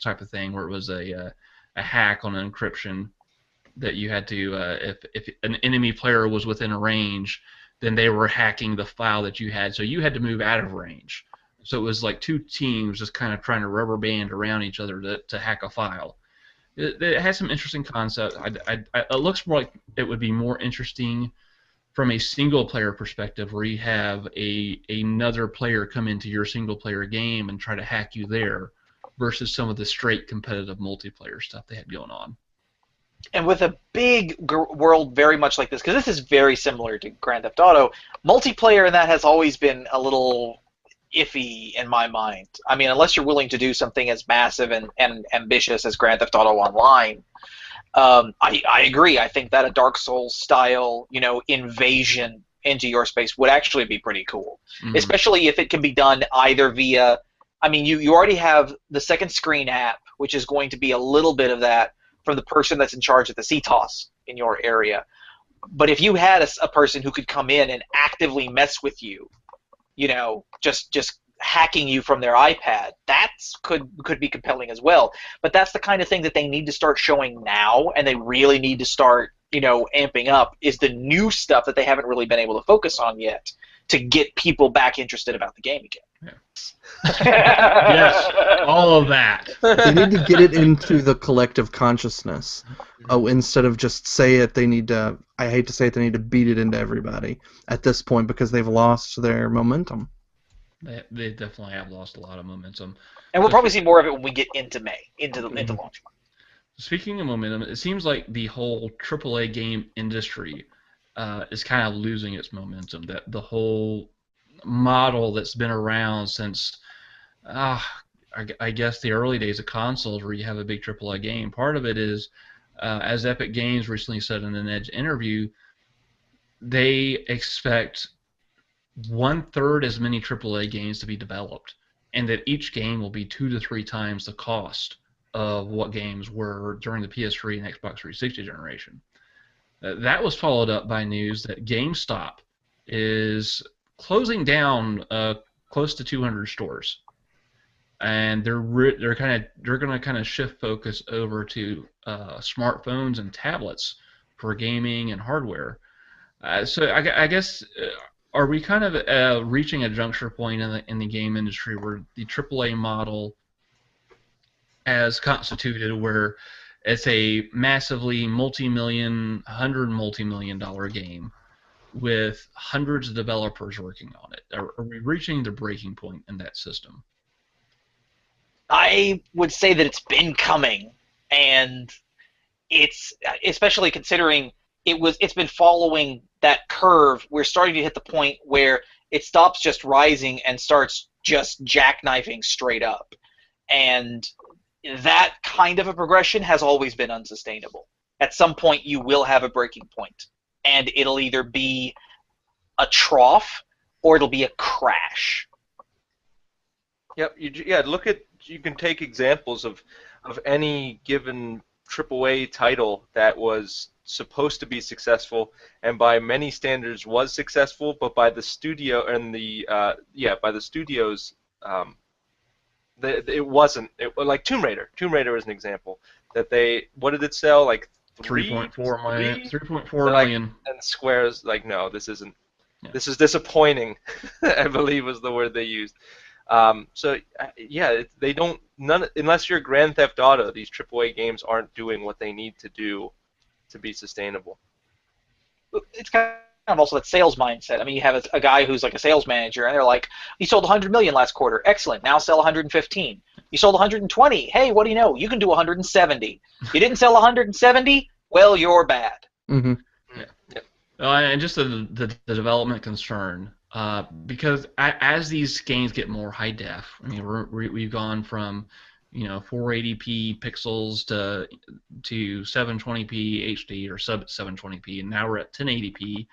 type of thing, where it was a hack on an encryption that you had to if an enemy player was within a range, then they were hacking the file that you had, so you had to move out of range. So it was like two teams just kind of trying to rubber band around each other to hack a file. It has some interesting concepts. It looks more like it would be more interesting from a single-player perspective, where you have another player come into your single-player game and try to hack you there, versus some of the straight competitive multiplayer stuff they had going on. And with a big world very much like this, because this is very similar to Grand Theft Auto, multiplayer in that has always been a little iffy in my mind. I mean, unless you're willing to do something as massive and ambitious as Grand Theft Auto Online. I agree. I think that a Dark Souls style, invasion into your space would actually be pretty cool, especially if it can be done either via. I mean, you already have the second screen app, which is going to be a little bit of that from the person that's in charge of the CTOS in your area. But if you had a person who could come in and actively mess with you, just hacking you from their iPad, could be compelling as well. But that's the kind of thing that they need to start showing now, and they really need to start, amping up, is the new stuff that they haven't really been able to focus on yet to get people back interested about the game again. Yes, all of that. They need to get it into the collective consciousness. Oh, instead of just say it, they need to. I hate to say it, they need to beat it into everybody at this point because they've lost their momentum. They definitely have lost a lot of momentum. And we'll probably see more of it when we get into May, into launch month. Speaking of momentum, it seems like the whole AAA game industry is kind of losing its momentum. That the whole model that's been around since, I guess, the early days of consoles, where you have a big AAA game. Part of it is, as Epic Games recently said in an Edge interview, they expect 1/3 as many AAA games to be developed, and that each game will be 2 to 3 times the cost of what games were during the PS3 and Xbox 360 generation. That was followed up by news that GameStop is closing down close to 200 stores, and they're going to kind of shift focus over to smartphones and tablets for gaming and hardware. So I guess. Are we kind of reaching a juncture point in the game industry where the AAA model has constituted, where it's a massively multi-million dollar game with hundreds of developers working on it? Are we reaching the breaking point in that system? I would say that it's been coming, and it's, especially considering it's been following that curve. We're starting to hit the point where it stops just rising and starts just jackknifing straight up. And that kind of a progression has always been unsustainable. At some point, you will have a breaking point, and it'll either be a trough or it'll be a crash. Yep. You can take examples of any given AAA title that was supposed to be successful, and by many standards was successful, but by the studio and by the studios, it wasn't. Like Tomb Raider. Tomb Raider is an example that what did it sell? Like 3.4 million. 3.4 million. And Square's like, no, this isn't. Yeah. This is disappointing, I believe was the word they used. Yeah, they don't, unless you're Grand Theft Auto, these AAA games aren't doing what they need to do to be sustainable. It's kind of also that sales mindset. I mean, you have a guy who's like a sales manager, and they're like, "You sold 100 million last quarter, excellent. Now sell 115. You sold 120. Hey, what do you know? You can do 170. You didn't sell 170. Well, you're bad." Mm-hmm. Yeah. And just the development concern, because as these games get more high def, I mean, we've gone from 480p pixels to 720p HD or sub 720p, and now we're at 1080p.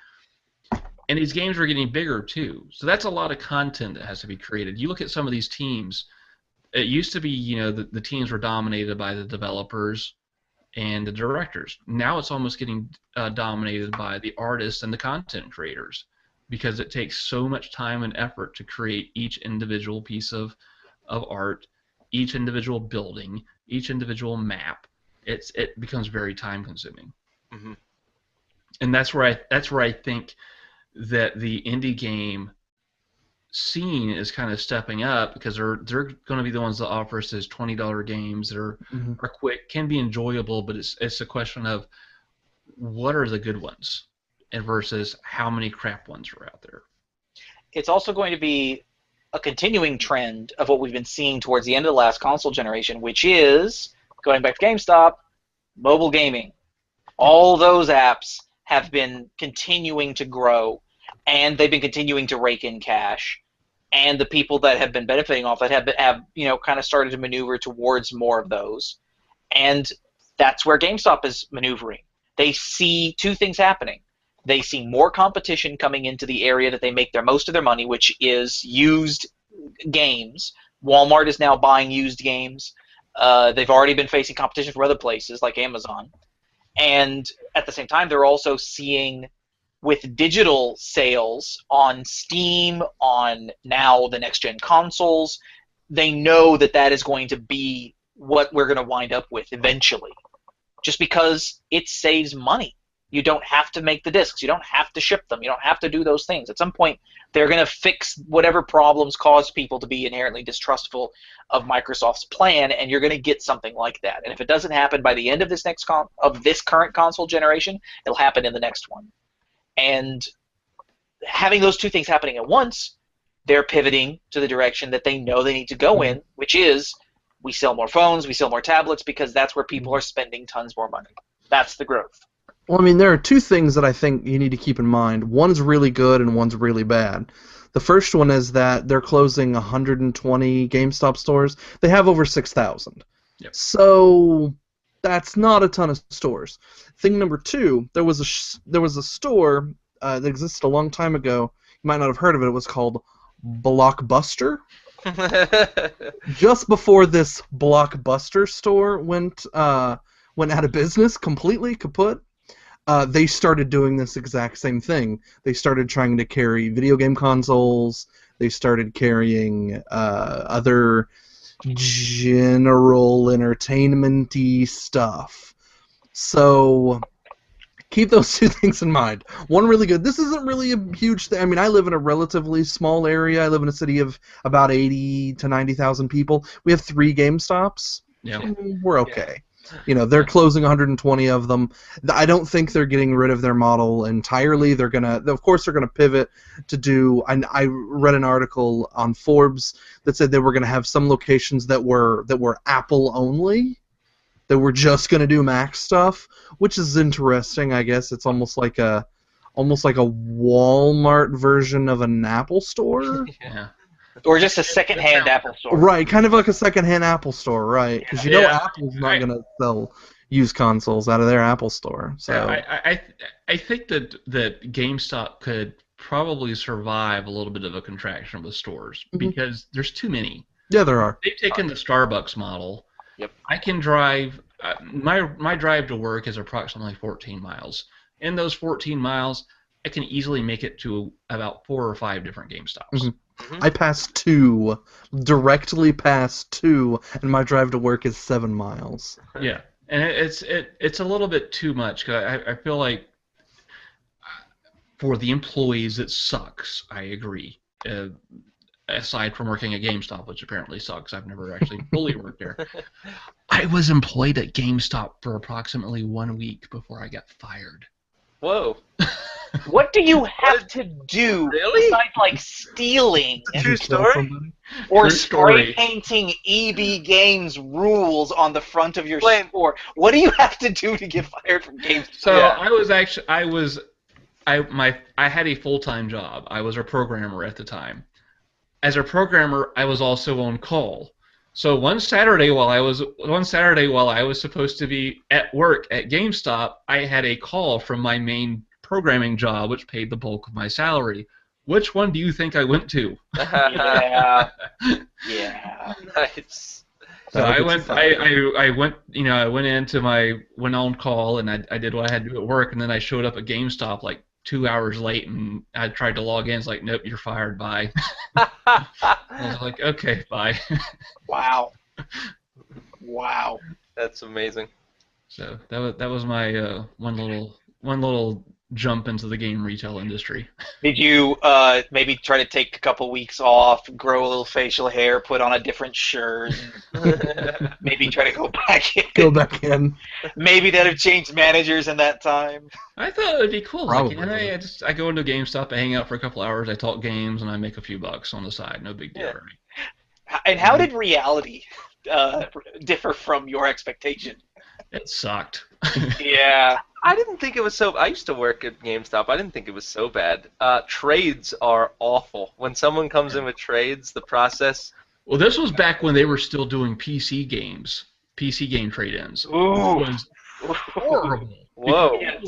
And these games are getting bigger too, so that's a lot of content that has to be created. You look at some of these teams. It used to be, the teams were dominated by the developers and the directors. Now it's almost getting dominated by the artists and the content creators, because it takes so much time and effort to create each individual piece of art, each individual building, each individual map. It becomes very time consuming. Mm-hmm. And that's where I think that the indie game scene is kind of stepping up, because they're going to be the ones that offer us those $20 games that are quick, can be enjoyable, but it's a question of what are the good ones and versus how many crap ones are out there. It's also going to be a continuing trend of what we've been seeing towards the end of the last console generation, which is, going back to GameStop, mobile gaming. All those apps have been continuing to grow, and they've been continuing to rake in cash. And the people that have been benefiting off that have kind of started to maneuver towards more of those. And that's where GameStop is maneuvering. They see two things happening. They see more competition coming into the area that they make most of their money, which is used games. Walmart is now buying used games. They've already been facing competition from other places like Amazon. And at the same time, they're also seeing, with digital sales on Steam, on now the next-gen consoles, they know that is going to be what we're going to wind up with eventually. Just because it saves money. You don't have to make the discs. You don't have to ship them. You don't have to do those things. At some point, they're going to fix whatever problems cause people to be inherently distrustful of Microsoft's plan, and you're going to get something like that. And if it doesn't happen by the end of this current console generation, it'll happen in the next one. And having those two things happening at once, they're pivoting to the direction that they know they need to go in, which is we sell more phones, we sell more tablets, because that's where people are spending tons more money. That's the growth. Well, I mean, there are two things that I think you need to keep in mind. One's really good and one's really bad. The first one is that they're closing 120 GameStop stores. They have over 6,000. Yep. So that's not a ton of stores. Thing number two, there was a store that existed a long time ago. You might not have heard of it. It was called Blockbuster. Just before this Blockbuster store went out of business, completely kaput, they started doing this exact same thing. They started trying to carry video game consoles. They started carrying other general entertainment-y stuff. So keep those two things in mind. One really good. This isn't really a huge thing. I mean, I live in a relatively small area. I live in a city of about 80 to 90,000 people. We have 3 GameStops. Yeah. We're okay. They're closing 120 of them. I don't think they're getting rid of their model entirely. Of course, they're gonna pivot to do. I read an article on Forbes that said they were gonna have some locations that were Apple only, that were just gonna do Mac stuff, which is interesting. I guess it's almost like a Walmart version of an Apple store. Yeah. Or just a second-hand Apple store. Right, kind of like a second-hand Apple store, right? Because Apple's not going to sell used consoles out of their Apple store. So I think that GameStop could probably survive a little bit of a contraction with stores because there's too many. Yeah, there are. They've taken the Starbucks model. Yep. I can drive. My drive to work is approximately 14 miles. In those 14 miles, I can easily make it to about 4 or 5 different GameStops. Mm-hmm. I passed 2, directly past 2, and my drive to work is 7 miles. Yeah, and it's a little bit too much. Cause I feel like for the employees, it sucks. I agree. Aside from working at GameStop, which apparently sucks. I've never actually fully worked there. I was employed at GameStop for approximately 1 week before I got fired. Whoa. What do you have to do besides like stealing True story? or True spray story. painting EB Games rules on the front of your store? What do you have to do to get fired from GameStop? So Yeah. I had a full-time job. I was a programmer at the time. As a programmer, I was also on call. So one Saturday while I was supposed to be at work at GameStop, I had a call from my main programming job, which paid the bulk of my salary. Which one do you think I went to? Yeah. Yeah. Nice. So I went on call and I did what I had to do at work, and then I showed up at GameStop like 2 hours late, and I tried to log in. It's like, nope, you're fired. Bye. I was like, okay, bye. Wow. Wow. That's amazing. So that was my one little jump into the game retail industry. Did you maybe try to take a couple weeks off, grow a little facial hair, put on a different shirt, maybe try to go back in? Go back in. Maybe that have changed managers in that time. I thought it would be cool. Probably. Like, I go into GameStop, I hang out for a couple hours, I talk games, and I make a few bucks on the side. No big deal. Yeah. For me. And how did reality differ from your expectation? It sucked. Yeah. I didn't think it was so. I used to work at GameStop. I didn't think it was so bad. Trades are awful. When someone comes in with trades, the process. Well, this was back when they were still doing PC games, PC game trade-ins. Ooh. It was horrible. Whoa. Yes.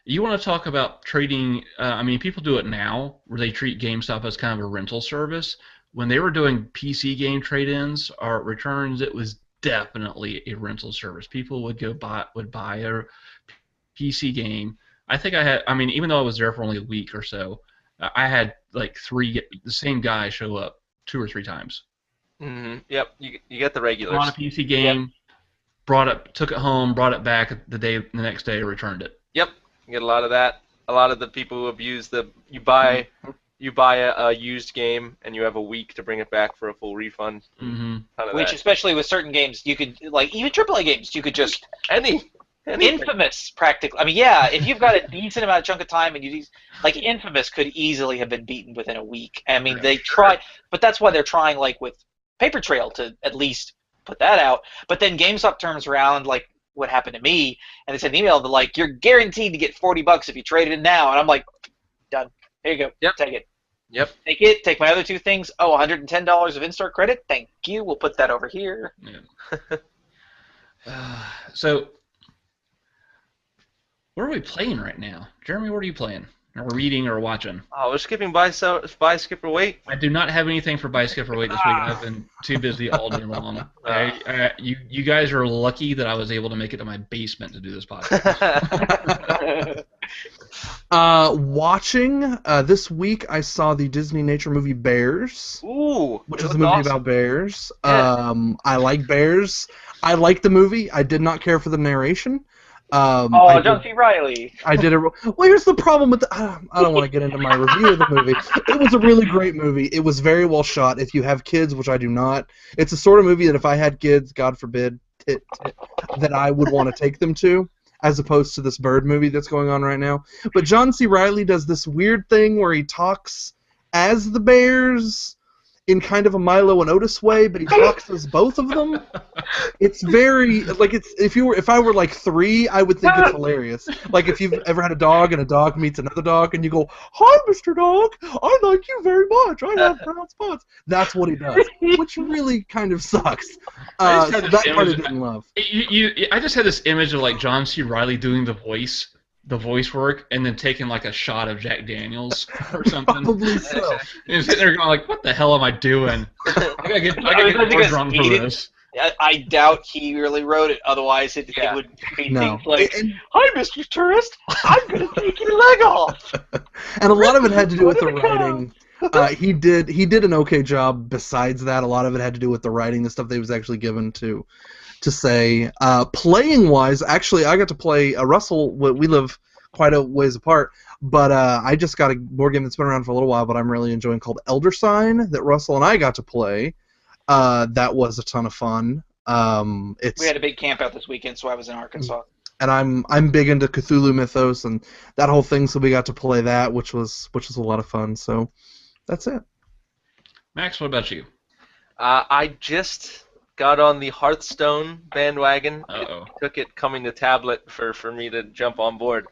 You want to talk about trading? I mean, people do it now, where they treat GameStop as kind of a rental service. When they were doing PC game trade-ins or returns, it was definitely a rental service. People would buy a PC game. I think even though I was there for only a week or so, I had like the same guy show up 2 or 3 times. Mm-hmm. Yep, you get the regulars. On a PC game, took it home, brought it back the next day, returned it. Yep, you get a lot of that. A lot of the people who abuse you buy a used game and you have a week to bring it back for a full refund. Mm-hmm. Which, especially with certain games, you could, like, even AAA games, you could just... Anything. Infamous, practically. I mean, yeah, if you've got a decent amount of chunk of time and like, Infamous could easily have been beaten within a week. I mean, they try, but that's why they're trying, like, with Paper Trail to at least put that out. But then GameStop turns around, like what happened to me, and they send an email, they're like, you're guaranteed to get $40 if you trade it in now. And I'm like, done. Here you go. Yep. Take it. Yep. Take it. Take my other 2 things. Oh, $110 of in-store credit. Thank you. We'll put that over here. Yeah. So, what are we playing right now? Jeremy, what are you playing? Or reading or watching? Oh, we're skipping buy, skip, or wait. I do not have anything for Buy, Skip, or Wait this week. I've been too busy all day long. You guys are lucky that I was able to make it to my basement to do this podcast. Watching this week, I saw the Disney nature movie Bears. Ooh, Which is a movie about bears. Yeah. I like bears. I like the movie. I did not care for the narration. John C. Reilly. I did it. Well, here's the problem with I don't want to get into my review of the movie. It was a really great movie. It was very well shot. If you have kids, which I do not, it's a sort of movie that if I had kids, God forbid, that I would want to take them to, as opposed to this bird movie that's going on right now. But John C. Reilly does this weird thing where he talks as the bears in kind of a Milo and Otis way, but he talks as both of them. It's very like if I were like 3, I would think it's hilarious. Like if you've ever had a dog and a dog meets another dog and you go, "Hi, Mr. Dog, I like you very much. I have brown spots." That's what he does, which really kind of sucks. So that part I didn't love. I just had this image of like John C. Reilly doing the voice work, and then taking like a shot of Jack Daniels or something. Probably so. And sitting there going like, "What the hell am I doing? I gotta get more drunk for this." I doubt he really wrote it. Otherwise, it would be things like, "Hi, Mr. Tourist, I'm gonna take your leg off." And a lot of it had to do with the writing. He did an okay job. Besides that, a lot of it had to do with the writing, the stuff that he was actually given to say. Playing wise, actually, I got to play Russell. We live quite a ways apart. But I just got a board game that's been around for a little while, but I'm really enjoying, called Elder Sign, that Russell and I got to play. That was a ton of fun. We had a big camp out this weekend, so I was in Arkansas. And I'm big into Cthulhu mythos and that whole thing, so we got to play that, which was a lot of fun. So that's it. Max, what about you? I just got on the Hearthstone bandwagon. Uh-oh. It took it coming to tablet for me to jump on board.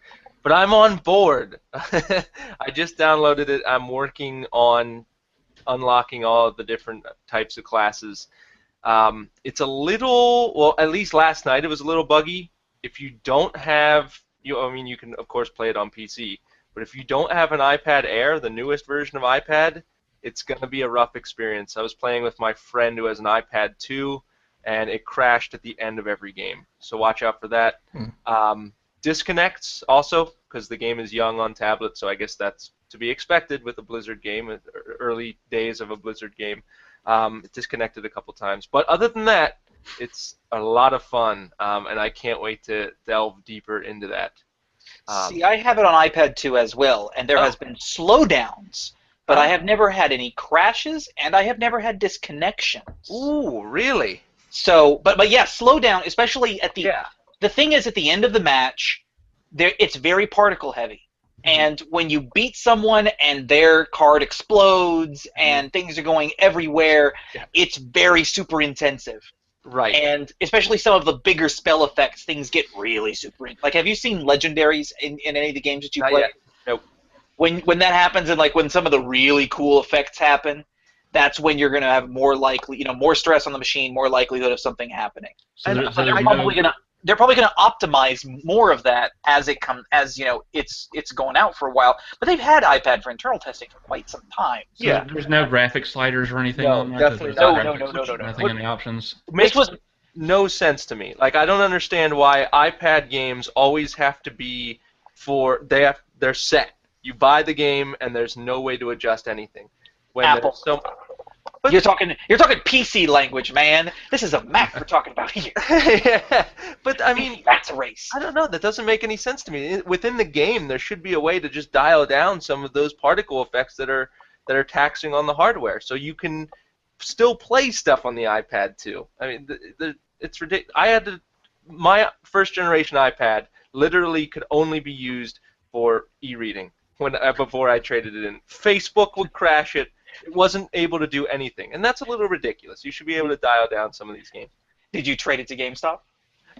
But I'm on board. I just downloaded it. I'm working on unlocking all of the different types of classes. It's a little, well, at least last night it was a little buggy. If you don't have, you can of course play it on PC, but if you don't have an iPad Air, the newest version of iPad, it's going to be a rough experience. I was playing with my friend who has an iPad 2, and it crashed at the end of every game. So watch out for that. Disconnects also, because the game is young on tablet, so I guess that's to be expected with a Blizzard game, early days of a Blizzard game. It disconnected a couple times. But other than that, it's a lot of fun, and I can't wait to delve deeper into that. See, I have it on iPad 2 as well, and there has been slowdowns, but I have never had any crashes, and I have never had disconnections. Ooh, really? So, but yeah, slowdown, especially at the... The thing is, at the end of the match, it's very particle heavy. And when you beat someone and their card explodes and things are going everywhere, it's very super intensive. Right. And especially some of the bigger spell effects, things get really super. Like, have you seen legendaries in any of the games that you play? Not yet. Nope. When that happens, and like when some of the really cool effects happen, that's when you're going to have more likely, more stress on the machine, more likelihood of something happening. So And they're probably going to optimize more of that as it's going out for a while. But they've had iPad for internal testing for quite some time. So there's no graphic sliders or anything No, on that? definitely No. Nothing in the options? Makes no sense to me. Like, I don't understand why iPad games always have to be they're set. You buy the game and there's no way to adjust anything. When Apple. But You're talking PC language, man. This is a Mac we're talking about here. yeah, but I mean, that's a race. I don't know. That doesn't make any sense to me. Within the game, there should be a way to just dial down some of those particle effects that are taxing on the hardware, so you can still play stuff on the iPad too. I mean, it's ridiculous. My first generation iPad literally could only be used for e-reading before I traded it in. Facebook would crash it. It wasn't able to do anything, and that's a little ridiculous. You should be able to dial down some of these games. Did you trade it to GameStop?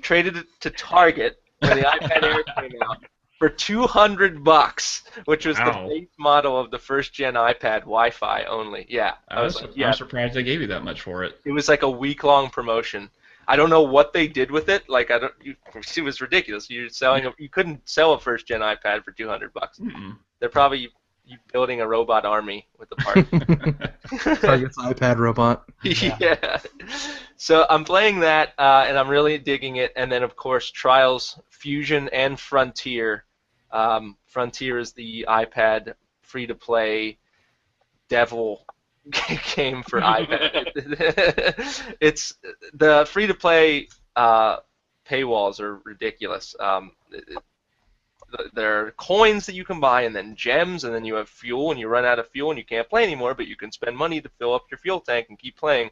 Traded it to Target when the iPad Air came out for $200, which was the base model of the first-gen iPad, Wi-Fi only. Yeah, I'm surprised they gave you that much for it. It was like a week-long promotion. I don't know what they did with it. Like, it was ridiculous. You couldn't sell a first-gen iPad for $200. They're probably building a robot army with the part. Target's iPad robot. Yeah. So I'm playing that, and I'm really digging it. And then, of course, Trials, Fusion, and Frontier. Frontier is the iPad free-to-play devil game for iPad. It's the free-to-play paywalls are ridiculous. There are coins that you can buy, and then gems, and then you have fuel, and you run out of fuel, and you can't play anymore, but you can spend money to fill up your fuel tank and keep playing.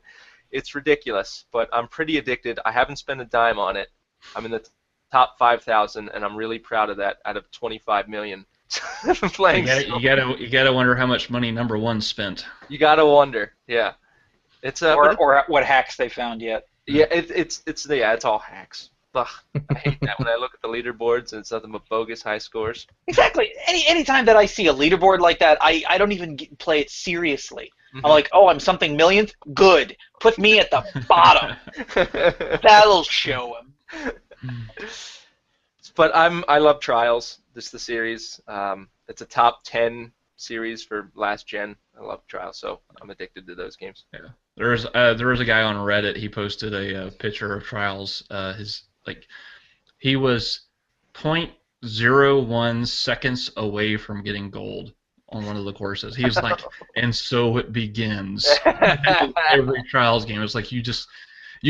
It's ridiculous, but I'm pretty addicted. I haven't spent a dime on it. I'm in the top 5,000, and I'm really proud of that out of 25 million. Playing. You gotta wonder how much money number one spent. You gotta wonder, yeah. It's or what hacks they found yet. Yeah, it's all hacks. Ugh, I hate that when I look at the leaderboards and it's nothing but bogus high scores. Exactly. Anytime that I see a leaderboard like that, I don't even play it seriously. I'm like, oh, I'm something millionth? Good. Put me at the bottom. That'll show him. But I love Trials. This is the series. It's a top 10 series for last gen. I love Trials, so I'm addicted to those games. Yeah. There was a guy on Reddit. He posted a picture of Trials. He was 0.01 seconds away from getting gold on one of the courses. He was like, and so it begins. Every Trials game, it's like you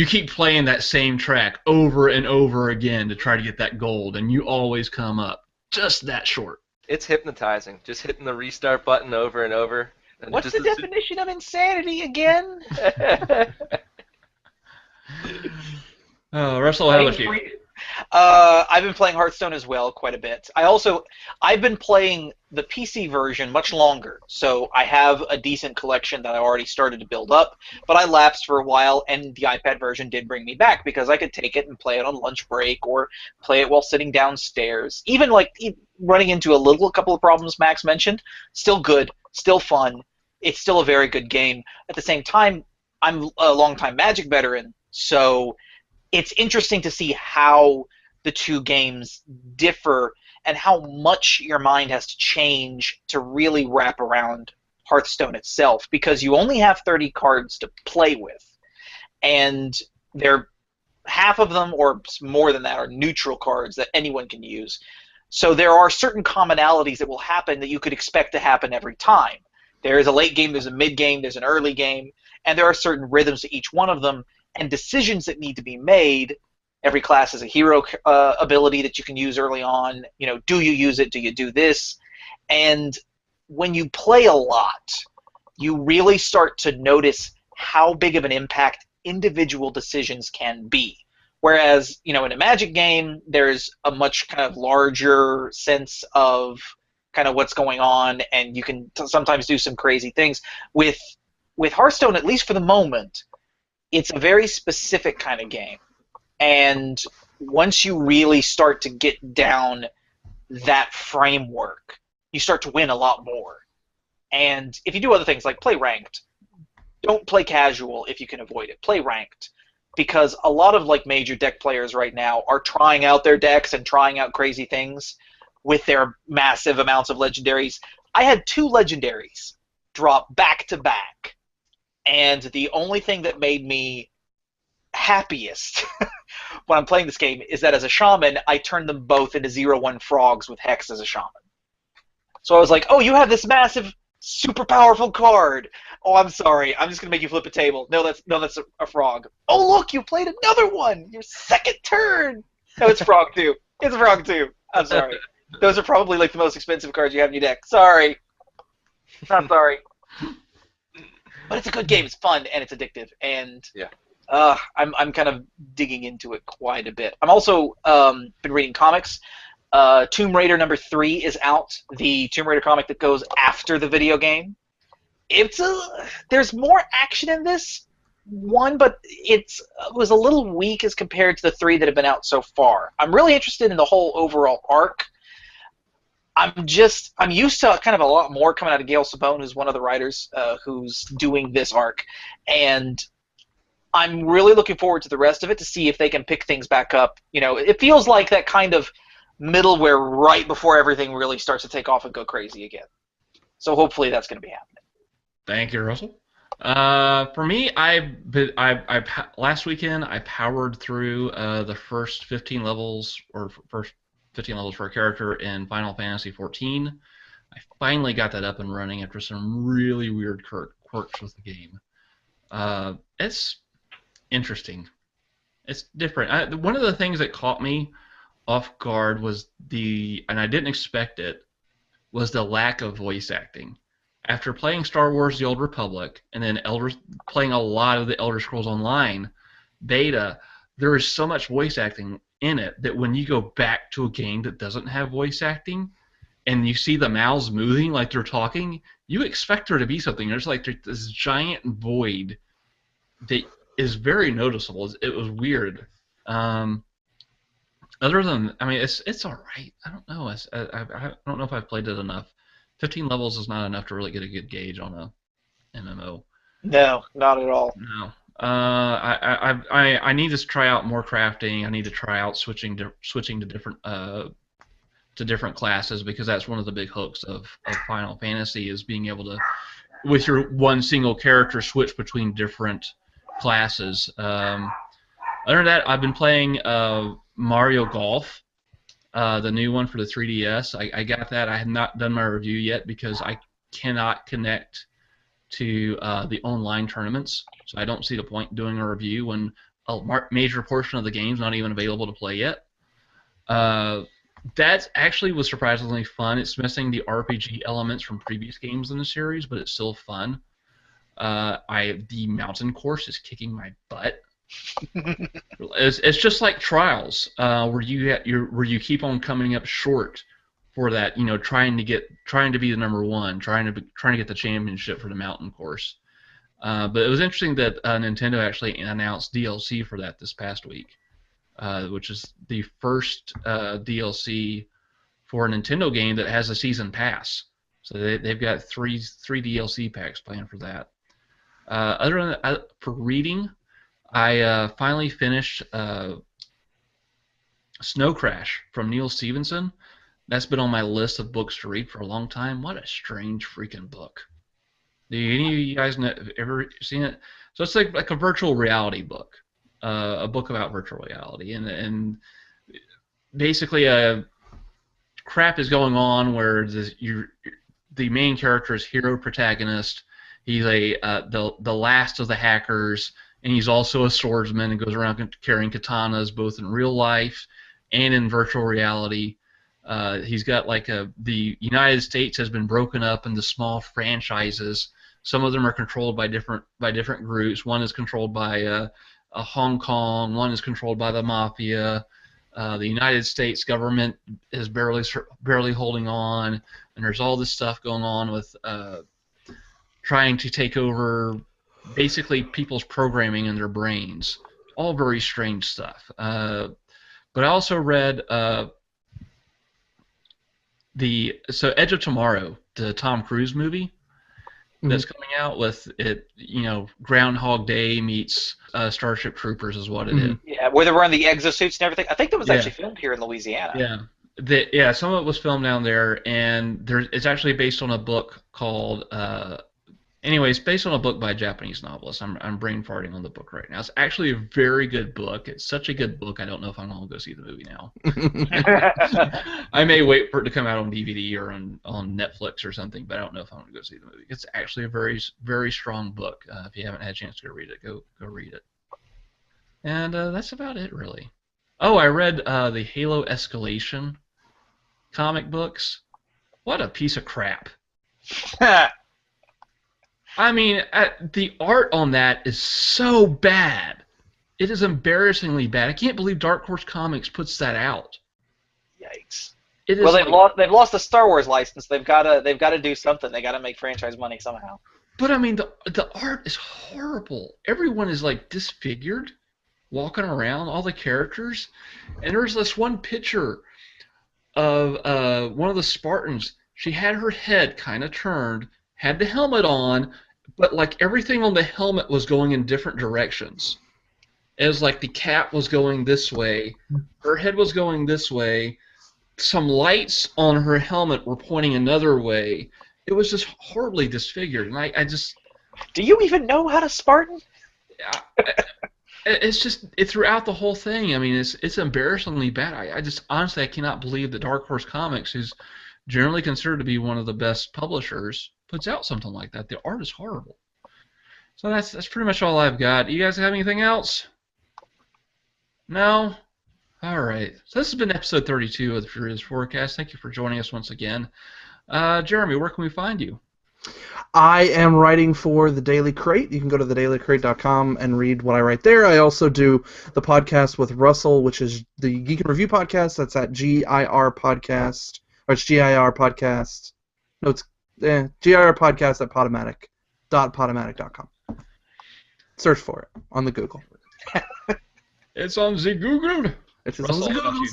keep playing that same track over and over again to try to get that gold, and you always come up. just that short. It's hypnotizing. Just hitting the restart button over and over. And What's just the definition of insanity again? Russell, how about you? I've been playing Hearthstone as well quite a bit. I've been playing the PC version much longer, so I have a decent collection that I already started to build up, but I lapsed for a while, and the iPad version did bring me back because I could take it and play it on lunch break or play it while sitting downstairs. Even running into a couple of problems Max mentioned, still good, still fun. It's still a very good game. At the same time, I'm a longtime Magic veteran, so it's interesting to see how the two games differ and how much your mind has to change to really wrap around Hearthstone itself, because you only have 30 cards to play with, and half of them, or more than that, are neutral cards that anyone can use. So there are certain commonalities that will happen that you could expect to happen every time. There is a late game, there's a mid game, there's an early game, and there are certain rhythms to each one of them, and decisions that need to be made. Every class has a hero ability that you can use early on. Do you use it? Do you do this? And when you play a lot, you really start to notice how big of an impact individual decisions can be. Whereas, in a Magic game, there's a much kind of larger sense of kind of what's going on, and you can sometimes do some crazy things. With Hearthstone, at least for the moment, it's a very specific kind of game. And once you really start to get down that framework, you start to win a lot more. And if you do other things like play ranked, don't play casual if you can avoid it. Play ranked. Because a lot of major deck players right now are trying out their decks and trying out crazy things with their massive amounts of legendaries. I had 2 legendaries drop back to back. And the only thing that made me happiest when I'm playing this game is that as a shaman, I turned them both into 0/1 frogs with Hex as a shaman. So I was like, oh, you have this massive, super powerful card. Oh, I'm sorry. I'm just going to make you flip a table. No, that's a frog. Oh, look, you played another one. Your second turn. No, it's frog too. It's a frog too. I'm sorry. Those are probably the most expensive cards you have in your deck. Sorry. Not sorry. But it's a good game. It's fun and it's addictive, and yeah, I'm kind of digging into it quite a bit. I'm also been reading comics. Tomb Raider #3 is out. The Tomb Raider comic that goes after the video game. There's more action in this one, but it was a little weak as compared to the 3 that have been out so far. I'm really interested in the whole overall arc. I'm used to kind of a lot more coming out of Gail Sabone, who's one of the writers who's doing this arc, and I'm really looking forward to the rest of it to see if they can pick things back up. It feels like that kind of middle where right before everything really starts to take off and go crazy again. So hopefully that's going to be happening. Thank you, Russell. For me, last weekend I powered through the first 15 levels, or first 15 levels for a character in Final Fantasy XIV. I finally got that up and running after some really weird quirks with the game. It's interesting. It's different. One of the things that caught me off guard was and I didn't expect it, was the lack of voice acting. After playing Star Wars: The Old Republic and then playing a lot of the Elder Scrolls Online beta, there is so much voice acting in it that when you go back to a game that doesn't have voice acting and you see the mouths moving like they're talking, you expect there to be something. There's this giant void that is very noticeable. It was weird. Other than, it's all right. I don't know. I don't know if I've played it enough. 15 levels is not enough to really get a good gauge on a MMO. No, not at all. No. I need to try out more crafting. I need to try out switching to different classes, because that's one of the big hooks of Final Fantasy, is being able to, with your one single character, switch between different classes. Other than that, I've been playing Mario Golf, the new one for the 3DS. I got that. I have not done my review yet because I cannot connect to the online tournaments, so I don't see the point in doing a review when a major portion of the game's not even available to play yet. That actually was surprisingly fun. It's missing the RPG elements from previous games in the series, but it's still fun. The mountain course is kicking my butt. It's just like Trials, where you keep on coming up short for that. Trying to be the number one, trying to get the championship for the mountain course. But it was interesting that Nintendo actually announced DLC for that this past week, which is the first DLC for a Nintendo game that has a season pass. So they've got three DLC packs planned for that. Other than that, for reading, I finally finished Snow Crash from Neil Stephenson. That's been on my list of books to read for a long time. What a strange freaking book. Do any of you guys ever seen it? So it's like a virtual reality book, a book about virtual reality, and basically crap is going on where the main character is hero protagonist. He's the last of the hackers, and he's also a swordsman and goes around carrying katanas both in real life and in virtual reality. He's got the United States has been broken up into small franchises. Some of them are controlled by different groups. One is controlled by Hong Kong. One is controlled by the mafia. The United States government is barely holding on, and there's all this stuff going on with trying to take over basically people's programming in their brains. All very strange stuff. But I also read Edge of Tomorrow, the Tom Cruise movie that's coming out with it. Groundhog Day meets Starship Troopers is what it is. Yeah, where they were in the exosuits and everything. I think that was actually filmed here in Louisiana. Yeah. Some of it was filmed down there, and it's actually based on a book called. It's based on a book by a Japanese novelist. I'm brain farting on the book right now. It's actually a very good book. It's such a good book. I don't know if I'm going to go see the movie now. I may wait for it to come out on DVD or on Netflix or something, but I don't know if I'm going to go see the movie. It's actually a very, very strong book. If you haven't had a chance to go read it, go read it. And that's about it, really. Oh, I read the Halo Escalation comic books. What a piece of crap. I mean, the art on that is so bad. It is embarrassingly bad. I can't believe Dark Horse Comics puts that out. Yikes! They've lost the Star Wars license. They've got to do something. They got to make franchise money somehow. But I mean, the art is horrible. Everyone is disfigured, walking around. All the characters, and there's this one picture of one of the Spartans. She had her head kind of turned, had the helmet on, but everything on the helmet was going in different directions. It was the cap was going this way, her head was going this way, some lights on her helmet were pointing another way. It was just horribly disfigured, and I just... Do you even know how to Spartan? It's throughout the whole thing. I mean, it's embarrassingly bad. I just honestly I cannot believe that Dark Horse Comics, who's generally considered to be one of the best publishers, puts out something like that. The art is horrible. So that's pretty much all I've got. You guys have anything else? No? All right. So this has been episode 32 of the Furious Fourcast. Thank you for joining us once again. Jeremy, where can we find you? I am writing for The Daily Crate. You can go to thedailycrate.com and read what I write there. I also do the podcast with Russell, which is the Geek and Review podcast. That's at GIR Podcast. Or it's GIR Podcast. No, it's GIR Podcast at Podomatic.podomatic.com. Search for it on the Google. It's on the Google. It's on the Google.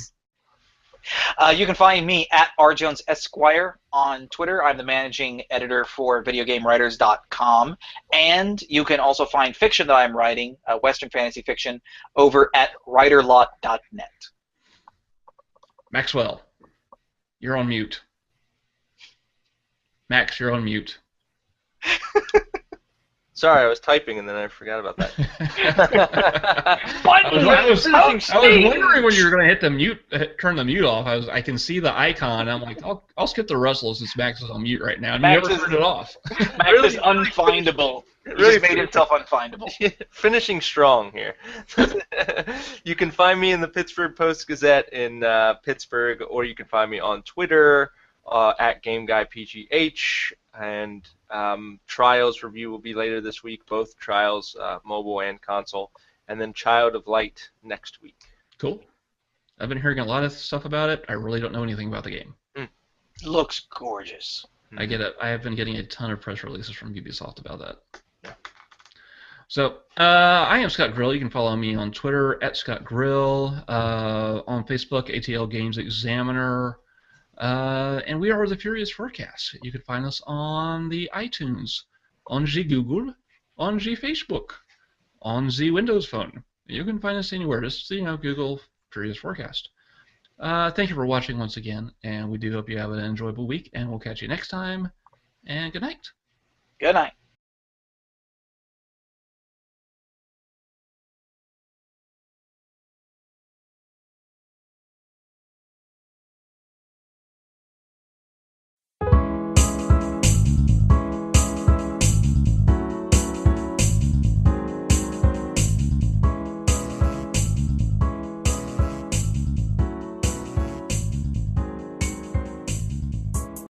You can find me at rjones Esquire on Twitter. I'm the managing editor for VideoGameWriters.com. And you can also find fiction that I'm writing, Western fantasy fiction, over at writerlot.net. Maxwell, you're on mute. Max, you're on mute. Sorry, I was typing and then I forgot about that. I was wondering when you were going to hit the mute, turn the mute off. I can see the icon. I'm like, I'll skip the Russell since Max is on mute right now. And Max you never turned it off. Max is unfindable. He just made himself unfindable. Finishing strong here. You can find me in the Pittsburgh Post-Gazette in Pittsburgh, or you can find me on Twitter at GameGuyPGH, and Trials review will be later this week, both Trials, mobile and console, and then Child of Light next week. Cool. I've been hearing a lot of stuff about it. I really don't know anything about the game. Looks gorgeous. I have been getting a ton of press releases from Ubisoft about that. So, I am Scott Grill. You can follow me on Twitter at Scott Grill, on Facebook, ATL Games Examiner, and we are the Furious Fourcast. You can find us on the iTunes, on the Google, on the Facebook, on the Windows Phone. You can find us anywhere. Just Google Furious Fourcast. Thank you for watching once again, and we do hope you have an enjoyable week, and we'll catch you next time, and good night. Good night.